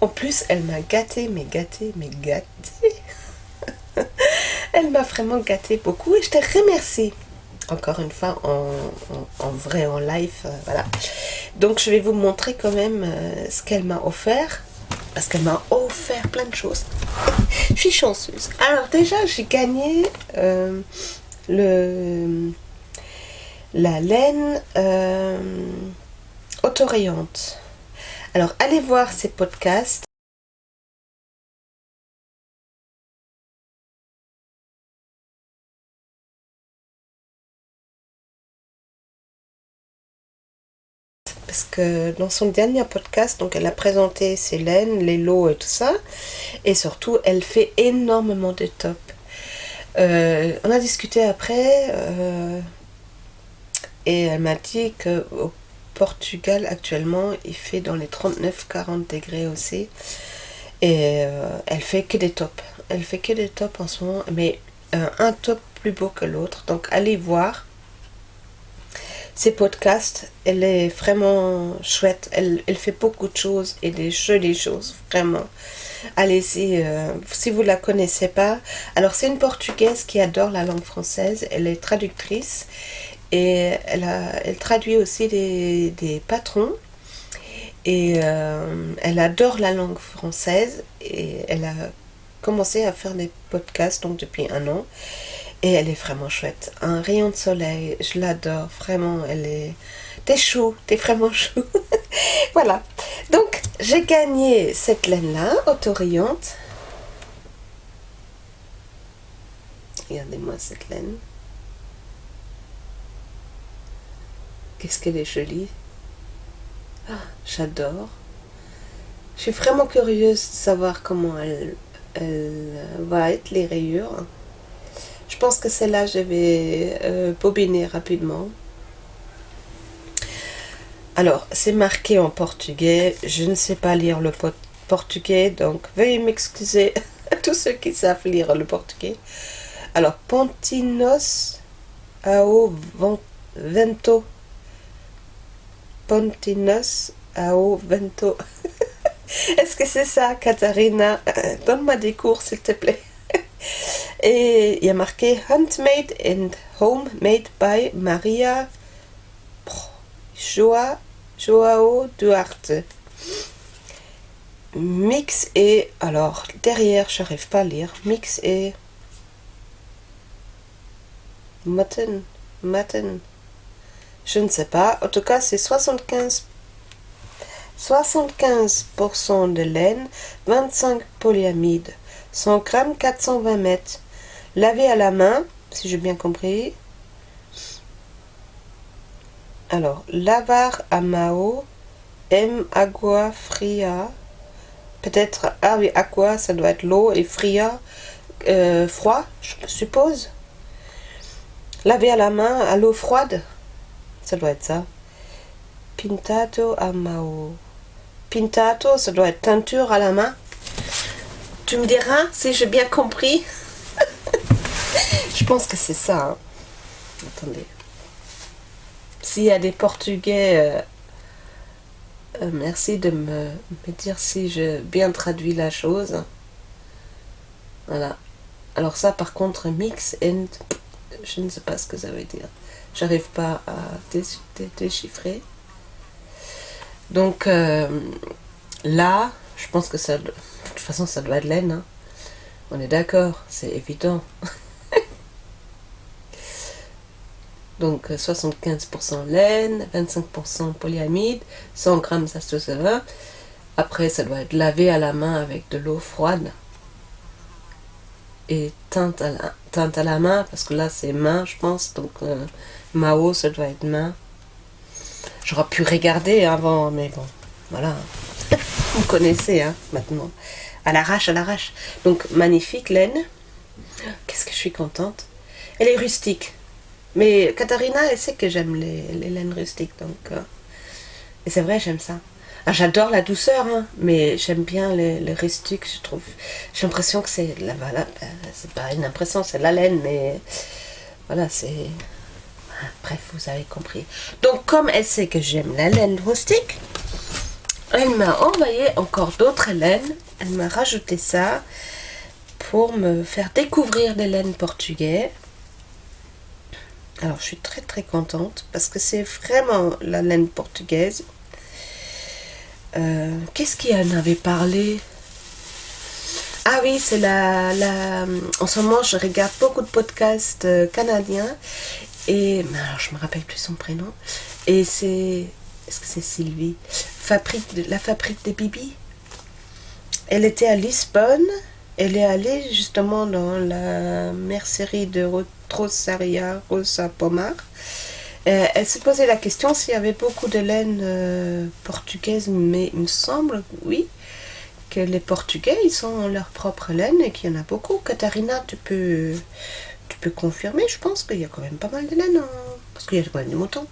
En plus, elle m'a gâtée, mais gâtée. Elle m'a vraiment gâtée beaucoup et je te remercie. Encore une fois, en vrai, en live, voilà. Donc, je vais vous montrer quand même ce qu'elle m'a offert. Parce qu'elle m'a offert plein de choses. Je suis chanceuse. Alors, déjà, j'ai gagné la laine autorayante. Alors, allez voir ces podcasts. Parce que dans son dernier podcast, donc elle a présenté ses laines, les lots et tout ça. Et surtout, elle fait énormément de tops. On a discuté après et elle m'a dit qu'au Portugal, actuellement, il fait dans les 39-40 degrés aussi. Et elle fait que des tops. Elle fait que des tops en ce moment, mais un top plus beau que l'autre. Donc, allez voir ses podcasts. Elle est vraiment chouette. Elle fait beaucoup de choses et des jolies choses, vraiment. Allez-y, si vous ne la connaissez pas. Alors, c'est une Portugaise qui adore la langue française. Elle est traductrice et elle traduit aussi des patrons. Et elle adore la langue française et elle a commencé à faire des podcasts donc depuis 1 an. Et elle est vraiment chouette. Un rayon de soleil, je l'adore, vraiment, elle est... T'es chou, t'es vraiment chou. Voilà. Donc, j'ai gagné cette laine-là, autorayante. Regardez-moi cette laine. Qu'est-ce qu'elle est jolie. Ah, j'adore. Je suis vraiment curieuse de savoir comment elle va être, les rayures. Je pense que celle-là, je vais bobiner rapidement. Alors, c'est marqué en portugais. Je ne sais pas lire le portugais, donc veuillez m'excuser à tous ceux qui savent lire le portugais. Alors, Pontinos ao vento. Pontinos ao vento. Est-ce que c'est ça, Katharina? Donne-moi des cours, s'il te plaît. Et il y a marqué Handmade and Homemade by Maria Joao Duarte. Mix et... Alors, derrière, je n'arrive pas à lire. Mix et... Mutton. Je ne sais pas. En tout cas, c'est 75% de laine, 25 polyamide, 100 grammes, 420 mètres. Lavé à la main, si j'ai bien compris. Alors, lavar à mão, agua fria. Peut-être, ah oui, aqua, ça doit être l'eau, et fria, froid, je suppose. Laver à la main à l'eau froide, ça doit être ça. Pintado à mão. Pintado, ça doit être teinture à la main. Tu me diras si j'ai bien compris. Je pense que c'est ça. Hein. Attendez. S'il y a des Portugais, merci de me dire si je bien traduis la chose. Voilà. Alors ça, par contre, mix and... Je ne sais pas ce que ça veut dire. J'arrive pas à déchiffrer. Donc, là, je pense que ça... De toute façon, ça doit être laine. Hein. On est d'accord, c'est évident. Donc 75% laine, 25% polyamide, 100 grammes d'acétone. Après, ça doit être lavé à la main avec de l'eau froide. Et teinte à la main, parce que là c'est main, je pense. Donc Mao, ça doit être main. J'aurais pu regarder avant, mais bon, voilà. Vous connaissez, hein, maintenant. À l'arrache, à l'arrache. Donc, magnifique laine. Qu'est-ce que je suis contente. Elle est rustique. Mais Katharina, elle sait que j'aime les laines rustiques. Donc, et c'est vrai, j'aime ça. Ah, j'adore la douceur, hein, mais j'aime bien les rustiques, je trouve. J'ai l'impression que c'est... Voilà, c'est pas une impression, c'est la laine, mais... Voilà, c'est... Bref, vous avez compris. Donc, comme elle sait que j'aime la laine rustique, elle m'a envoyé encore d'autres laines. Elle m'a rajouté ça pour me faire découvrir des laines portugaises. Alors, je suis très très contente parce que c'est vraiment la laine portugaise. Qu'est-ce qui en avait parlé? Ah oui, c'est en ce moment, je regarde beaucoup de podcasts canadiens. Et alors, je me rappelle plus son prénom. Et c'est... Est-ce que c'est Sylvie? La fabrique de Bibi. Elle était à Lisbonne. Elle est allée justement dans la mercerie de Rosa Pomar. Elle se posait la question s'il y avait beaucoup de laine portugaise, mais il me semble, oui, que les Portugais, ils ont leur propre laine et qu'il y en a beaucoup. Katharina, tu peux confirmer, je pense qu'il y a quand même pas mal de laine, parce qu'il y a quand même des moutons.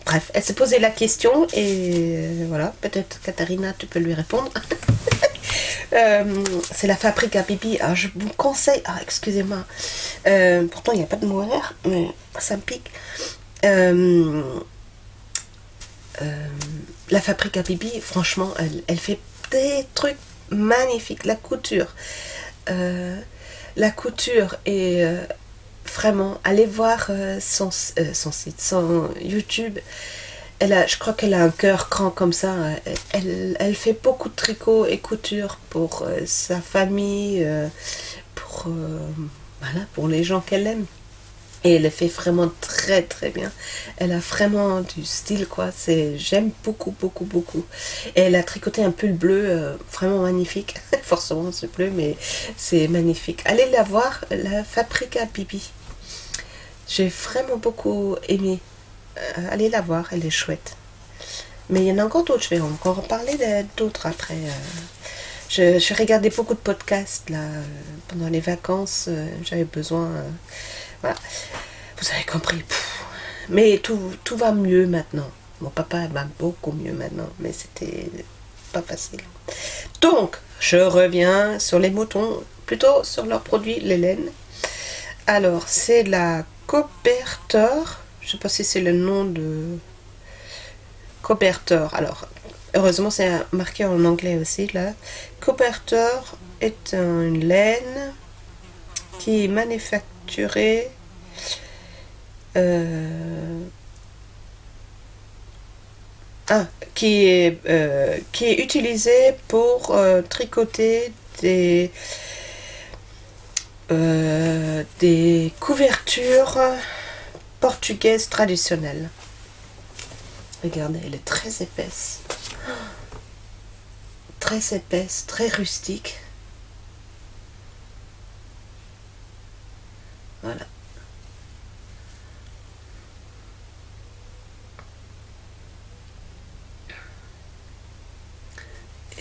Bref, elle s'est posé la question et voilà, peut-être Katharina, tu peux lui répondre. C'est la fabrique à Bibi. Alors je vous conseille, excusez-moi, pourtant il n'y a pas de mot R, mais ça me pique. La fabrique à Bibi, franchement, elle fait des trucs magnifiques. La couture est vraiment, allez voir son site, son YouTube. Je crois qu'elle a un cœur grand comme ça. Elle fait beaucoup de tricot et couture pour sa famille, pour les gens qu'elle aime. Et elle le fait vraiment très très bien. Elle a vraiment du style, quoi. J'aime beaucoup, beaucoup, beaucoup. Et elle a tricoté un pull bleu vraiment magnifique. Forcément, c'est bleu, mais c'est magnifique. Allez la voir, la fabrique à Bibi. J'ai vraiment beaucoup aimé. Allez la voir, elle est chouette. Mais il y en a encore d'autres, je vais encore en parler d'autres après. Je regardais beaucoup de podcasts là, pendant les vacances, j'avais besoin... voilà. Vous avez compris. Mais tout va mieux maintenant. Mon papa va beaucoup mieux maintenant, mais c'était pas facile. Donc, je reviens sur les moutons, plutôt sur leurs produits, les laines. Alors, c'est la Cobertor. Je ne sais pas si c'est le nom de Cobertor. Alors, heureusement, c'est marqué en anglais aussi, là. Cobertor est une laine qui est manufacturée qui est utilisée pour tricoter des couvertures portugaises traditionnelles. Regardez, elle est très épaisse. Très épaisse, très rustique. Voilà.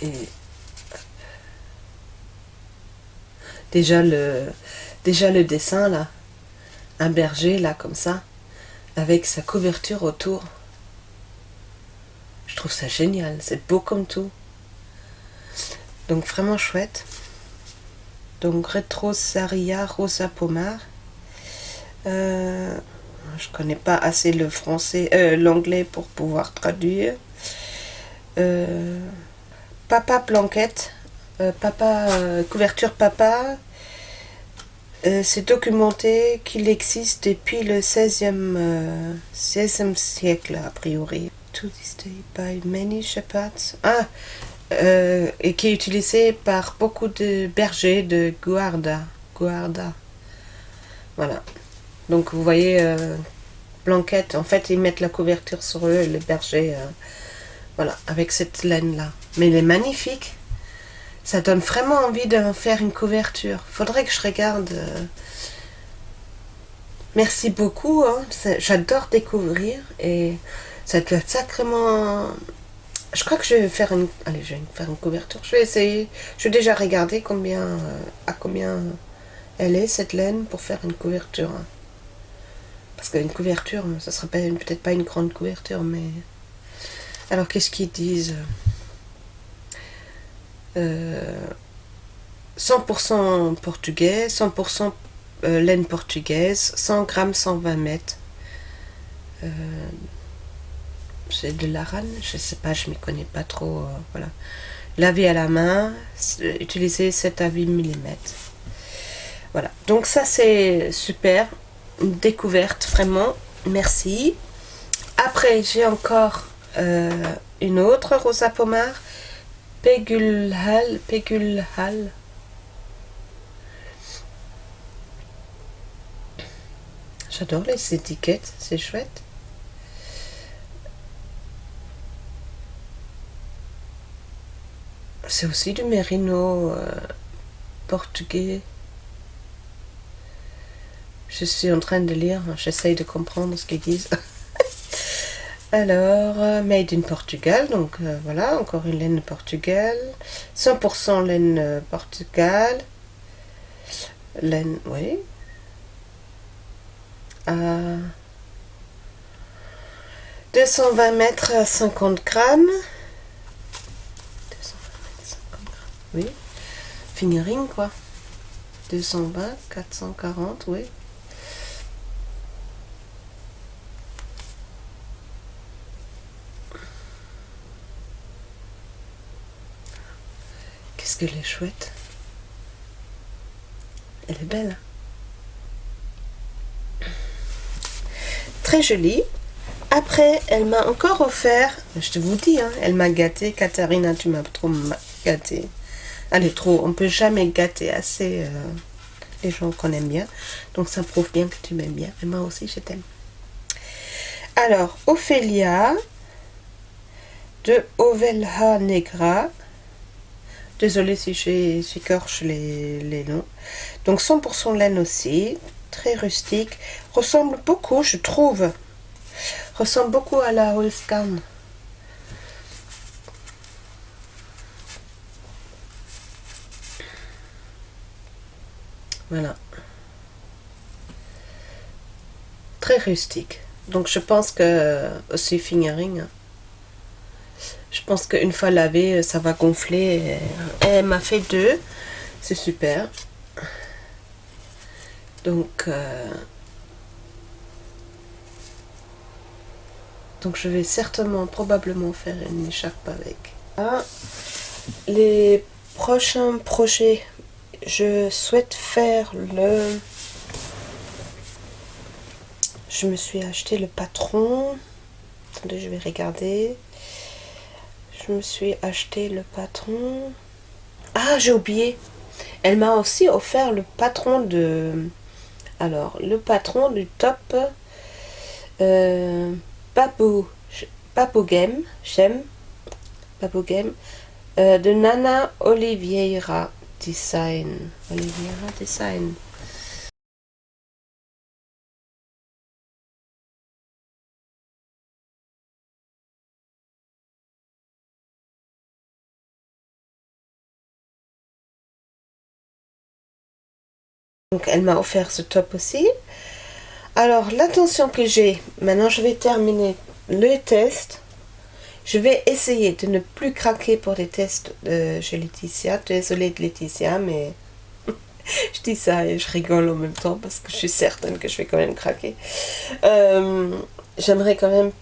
Et déjà le dessin là, un berger là comme ça, avec sa couverture autour. Je trouve ça génial, c'est beau comme tout. Donc vraiment chouette. Donc Retrosaria Rosa Pomar. Je connais pas assez le français, l'anglais pour pouvoir traduire. Papa Blanquette, couverture papa. C'est documenté qu'il existe depuis le 16e siècle, a priori. To this day by many shepherds. Et qui est utilisé par beaucoup de bergers de Guarda. Voilà. Donc vous voyez, Blanquette, en fait, ils mettent la couverture sur eux, les bergers. Voilà, avec cette laine-là. Mais elle est magnifique. Ça donne vraiment envie d'en faire une couverture. Faudrait que je regarde. Merci beaucoup. Hein. J'adore découvrir. Et ça doit être sacrément... Je crois que je vais faire une... Allez, je vais faire une couverture. Je vais essayer. Je vais déjà regarder à combien elle est, cette laine, pour faire une couverture. Hein. Parce qu'une couverture, ça sera peut-être pas une grande couverture, mais... Alors, qu'est-ce qu'ils disent 100% portugais, 100% laine portugaise, 100 grammes, 120 mètres. C'est de l'arane, je sais pas, je m'y connais pas trop. Voilà. Laver à la main, utiliser 7 à 8 mm. Voilà, donc ça c'est super, une découverte vraiment, merci. Après j'ai encore une autre Rosa Pomar, Pegulhal. J'adore les étiquettes, c'est chouette. C'est aussi du mérino portugais. Je suis en train de lire, j'essaye de comprendre ce qu'ils disent. Alors, made in Portugal, donc voilà, encore une laine Portugal. 100% laine Portugal. Laine, oui. 220 mètres à 50 grammes. 220 mètres, 50 grammes, oui. Fingering, quoi. 220, 440, oui. Qu'est-ce qu'elle est chouette. Elle est belle. Très jolie. Après, elle m'a encore offert, je te vous dis, hein, elle m'a gâtée. Katharina, tu m'as trop gâtée. Elle est trop, on peut jamais gâter assez les gens qu'on aime bien. Donc ça prouve bien que tu m'aimes bien. Et moi aussi, je t'aime. Alors, Ophélia de Ovelha Negra. Désolée si j'écorche les noms. Donc 100% laine aussi, très rustique. Ressemble beaucoup, je trouve. Ressemble beaucoup à la Holscan. Voilà. Très rustique. Donc je pense que aussi fingering. Je pense qu'une fois lavé, ça va gonfler. Elle m'a fait 2. C'est super. Donc je vais certainement, probablement faire une écharpe avec. Ah, les prochains projets, je souhaite faire je me suis acheté le patron. Attendez, je vais regarder. Je me suis acheté le patron. Ah, j'ai oublié. Elle m'a aussi offert le patron de... Alors, le patron du top Papo Game de Nana Oliveira Design. Donc elle m'a offert ce top aussi. Alors l'intention que j'ai, maintenant je vais terminer le test. Je vais essayer de ne plus craquer pour les tests chez Laetitia. Désolée de Laetitia, mais Je dis ça et je rigole en même temps parce que je suis certaine que je vais quand même craquer. J'aimerais quand même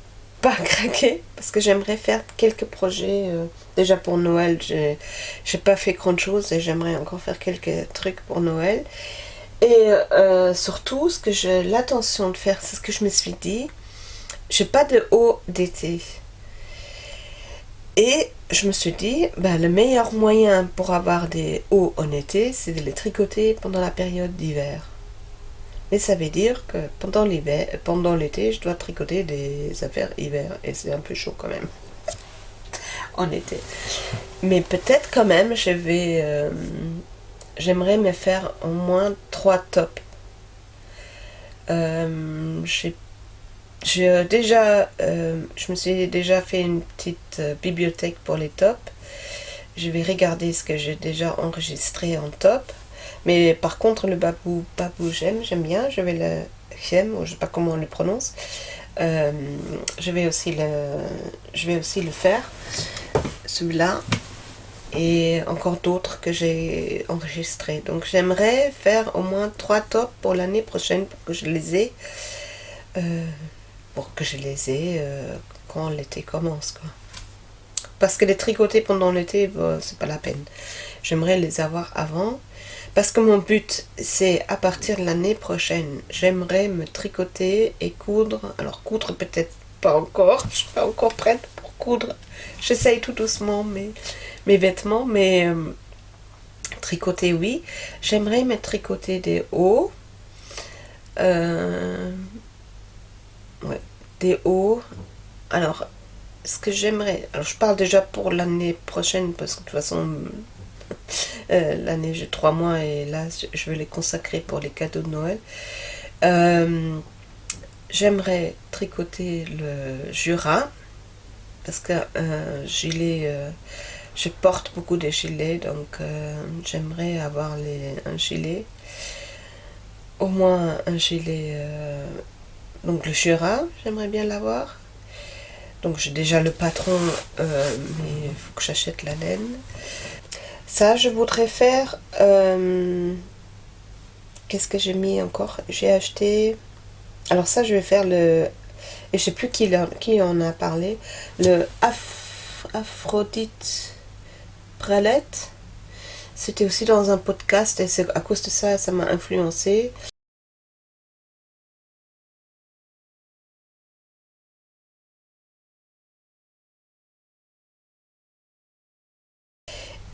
pas craquer parce que j'aimerais faire quelques projets. Déjà pour Noël, j'ai pas fait grand chose et j'aimerais encore faire quelques trucs pour Noël. Et surtout, ce que j'ai l'intention de faire, c'est ce que je me suis dit. J'ai pas de haut d'été. Et je me suis dit, bah, le meilleur moyen pour avoir des hauts en été, c'est de les tricoter pendant la période d'hiver. Mais ça veut dire que pendant l'été, je dois tricoter des affaires hiver. Et c'est un peu chaud quand même, en été. Mais peut-être quand même, j'aimerais me faire au moins 3 tops. Je me suis déjà fait une petite bibliothèque pour les tops. Je vais regarder ce que j'ai déjà enregistré en top. Mais par contre, le babou j'aime bien. J'aime, ou je sais pas comment on le prononce. Je vais aussi le faire, celui-là. Et encore d'autres que j'ai enregistrés. Donc j'aimerais faire au moins 3 tops pour l'année prochaine pour que je les ai. Quand l'été commence, quoi. Parce que les tricoter pendant l'été, c'est pas la peine. J'aimerais les avoir avant. Parce que mon but, c'est à partir de l'année prochaine, j'aimerais me tricoter et coudre. Alors coudre peut-être pas encore, je suis pas encore prête pour coudre. J'essaye tout doucement mes vêtements, mais tricoter oui. J'aimerais me tricoter des hauts. Ouais, des hauts. Alors, ce que j'aimerais... Alors, je parle déjà pour l'année prochaine, parce que de toute façon, l'année, j'ai 3 mois, et là, je vais les consacrer pour les cadeaux de Noël. J'aimerais tricoter le Jura, parce que gilet... je porte beaucoup de gilets, donc j'aimerais avoir un gilet. Au moins un gilet... donc le Jura, j'aimerais bien l'avoir. Donc j'ai déjà le patron, mais il faut que j'achète la laine. Ça, je voudrais faire... qu'est-ce que j'ai mis encore? J'ai acheté... Alors ça, je vais faire le... Et je sais plus qui en a parlé. Le Aphrodite Pralette. C'était aussi dans un podcast et c'est à cause de ça, ça m'a influencé.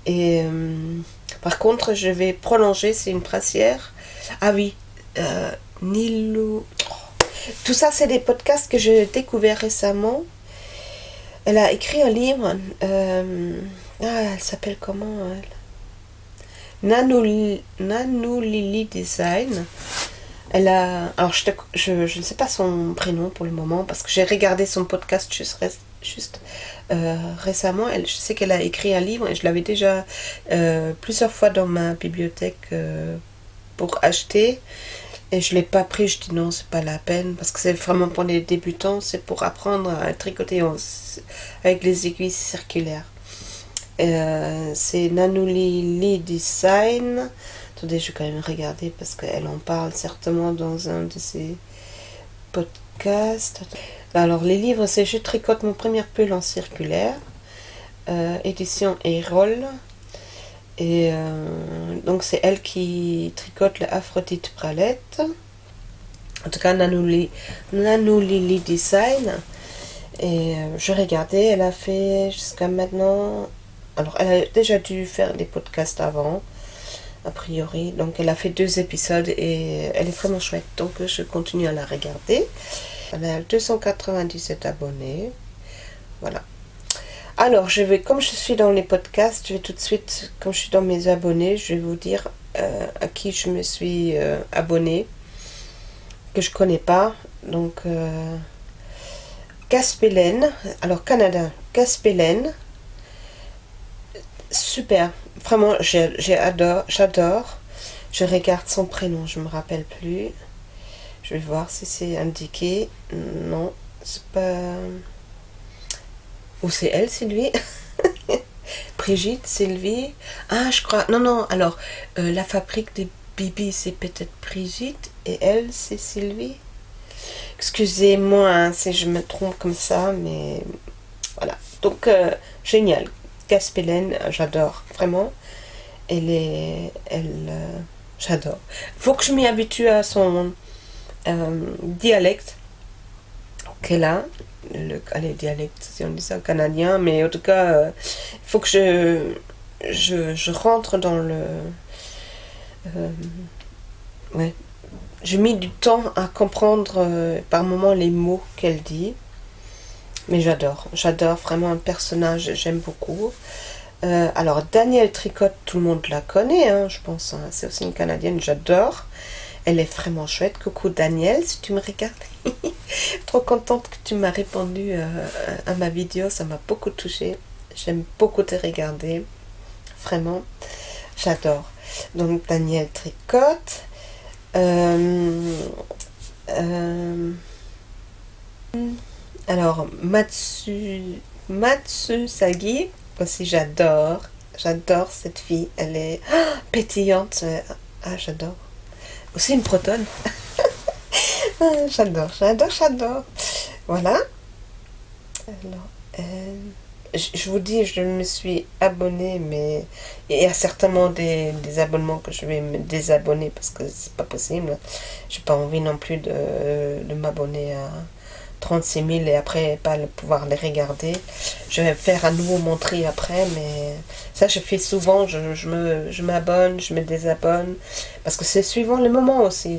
Et par contre, je vais prolonger, c'est une brassière. Ah oui, Nilou. Tout ça, c'est des podcasts que j'ai découverts récemment. Elle a écrit un livre. Elle s'appelle comment Nanou Lily Design. Elle a. Alors, je ne sais pas son prénom pour le moment parce que j'ai regardé son podcast juste récemment. Je sais qu'elle a écrit un livre et je l'avais déjà plusieurs fois dans ma bibliothèque pour acheter. Et je ne l'ai pas pris, je dis non, c'est pas la peine, parce que c'est vraiment pour les débutants, c'est pour apprendre à tricoter avec les aiguilles circulaires. C'est Nanouli Design. Attendez, je vais quand même regarder, parce qu'elle en parle certainement dans un de ses podcasts. Alors, les livres, c'est Je tricote mon premier pull en circulaire, édition Erol. Et donc c'est elle qui tricote le Aphrodite Pralette. En tout cas, Nanou Lily Design. Et je regardais, elle a fait jusqu'à maintenant... Alors, elle a déjà dû faire des podcasts avant, a priori. Donc, elle a fait 2 épisodes et elle est vraiment chouette. Donc, je continue à la regarder. Elle a 297 abonnés. Voilà. Alors, comme je suis dans les podcasts, je vais tout de suite, comme je suis dans mes abonnés, je vais vous dire à qui je me suis abonnée, que je connais pas. Donc, Caspelen, alors Canada, Caspelen, super, vraiment, j'adore. Je regarde son prénom, je me rappelle plus. Je vais voir si c'est indiqué. Non, c'est pas... Ou c'est elle, c'est lui. Brigitte, Sylvie. Ah, je crois. Non, non. Alors, la fabrique des bibis, c'est peut-être Brigitte et elle, c'est Sylvie. Excusez-moi hein, si je me trompe comme ça, mais voilà. Donc, génial. Gaspélène, j'adore, vraiment. J'adore. Faut que je m'y habitue à son dialecte qu'elle a. Allez, dialecte, si on dit ça canadien, mais en tout cas, il faut que je rentre dans le... ouais. J'ai mis du temps à comprendre par moments les mots qu'elle dit. Mais j'adore vraiment un personnage, j'aime beaucoup. Alors, Danielle Tricotte, tout le monde la connaît, hein, je pense. Hein, c'est aussi une Canadienne, j'adore. Elle est vraiment chouette. Coucou Danielle, si tu me regardes. Trop contente que tu m'as répondu à ma vidéo, ça m'a beaucoup touchée. J'aime beaucoup te regarder. Vraiment, j'adore. Donc, Danielle Tricotte. Alors, Matsu Sagi, aussi j'adore cette fille, elle est pétillante, ah j'adore, aussi une bretonne, j'adore, voilà, alors, je vous dis, je me suis abonnée, mais il y a certainement des abonnements que je vais me désabonner parce que c'est pas possible, j'ai pas envie non plus de m'abonner à 36 000 et après pas pouvoir les regarder. Je vais faire à nouveau mon tri après, mais ça je fais souvent, je m'abonne, je me désabonne, parce que c'est suivant le moment aussi.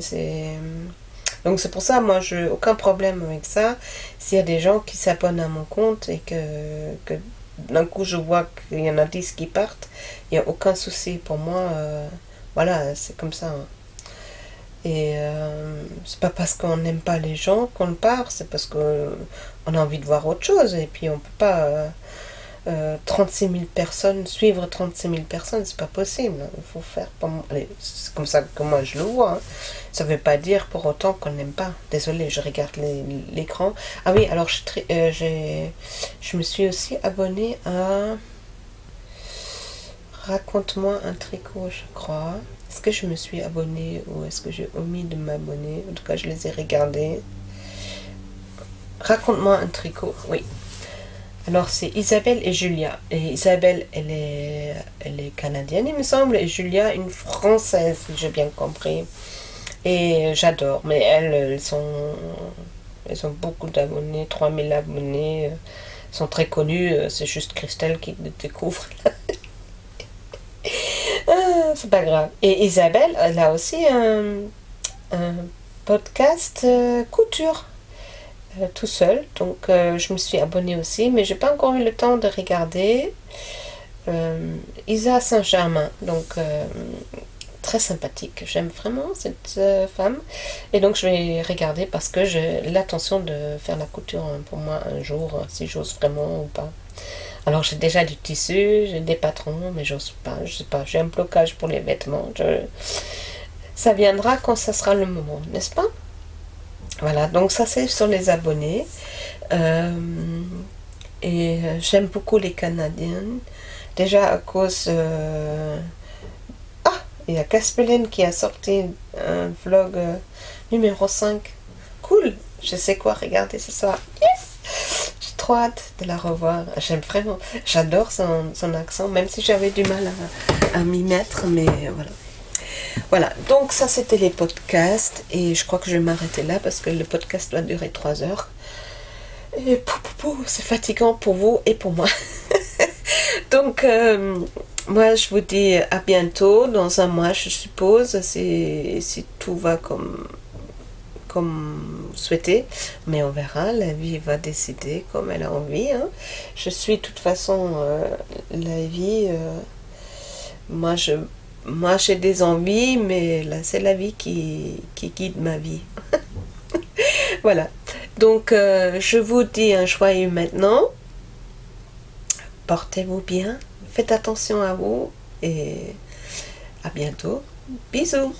Donc c'est pour ça, moi j'ai aucun problème avec ça. S'il y a des gens qui s'abonnent à mon compte et que d'un coup je vois qu'il y en a 10 qui partent, il n'y a aucun souci pour moi. Voilà, c'est comme ça. Hein. Et c'est pas parce qu'on n'aime pas les gens qu'on part, c'est parce qu'on a envie de voir autre chose. Et puis on peut pas 36 000 personnes, suivre 36 000 personnes, c'est pas possible. Il faut faire... Allez, c'est comme ça que moi je le vois. Hein. Ça veut pas dire pour autant qu'on n'aime pas. Désolée, je regarde l'écran. Ah oui, alors je me suis aussi abonnée à... Raconte-moi un tricot, je crois. Est-ce que je me suis abonnée ou est-ce que j'ai omis de m'abonner? En tout cas, je les ai regardés. Raconte-moi un tricot, oui. Alors, c'est Isabelle et Julia. Et Isabelle, elle est canadienne, il me semble, et Julia, une française, si j'ai bien compris. Et j'adore, mais elles ont beaucoup d'abonnés, 3000 abonnés. Elles sont très connues, c'est juste Christelle qui le découvre. C'est pas grave. Et Isabelle, elle a aussi un podcast couture tout seul. Donc je me suis abonnée aussi, mais j'ai pas encore eu le temps de regarder. Isa Saint-Germain, donc très sympathique. J'aime vraiment cette femme. Et donc je vais regarder parce que j'ai l'intention de faire la couture pour moi un jour, si j'ose vraiment ou pas. Alors j'ai déjà du tissu, j'ai des patrons, mais j'ose pas, je sais pas, j'ai un blocage pour les vêtements. Ça viendra quand ça sera le moment, n'est-ce pas? Voilà, donc ça c'est sur les abonnés. Et j'aime beaucoup les Canadiennes. Déjà à cause... Ah, il y a Gaspélène qui a sorti un vlog numéro 5. Cool, je sais quoi regarder ce soir. Yes! Trop hâte de la revoir. J'aime vraiment, j'adore son accent, même si j'avais du mal à m'y mettre, mais voilà. Voilà, donc ça c'était les podcasts, et je crois que je vais m'arrêter là parce que le podcast doit durer 3 heures. Et c'est fatigant pour vous et pour moi. Donc, moi je vous dis à bientôt, dans un mois je suppose, si tout va comme souhaité, mais on verra, la vie va décider comme elle a envie. Hein. Je suis de toute façon la vie, moi j'ai des envies, mais là c'est la vie qui guide ma vie. Voilà, donc je vous dis un joyeux maintenant, portez-vous bien, faites attention à vous et à bientôt, bisous.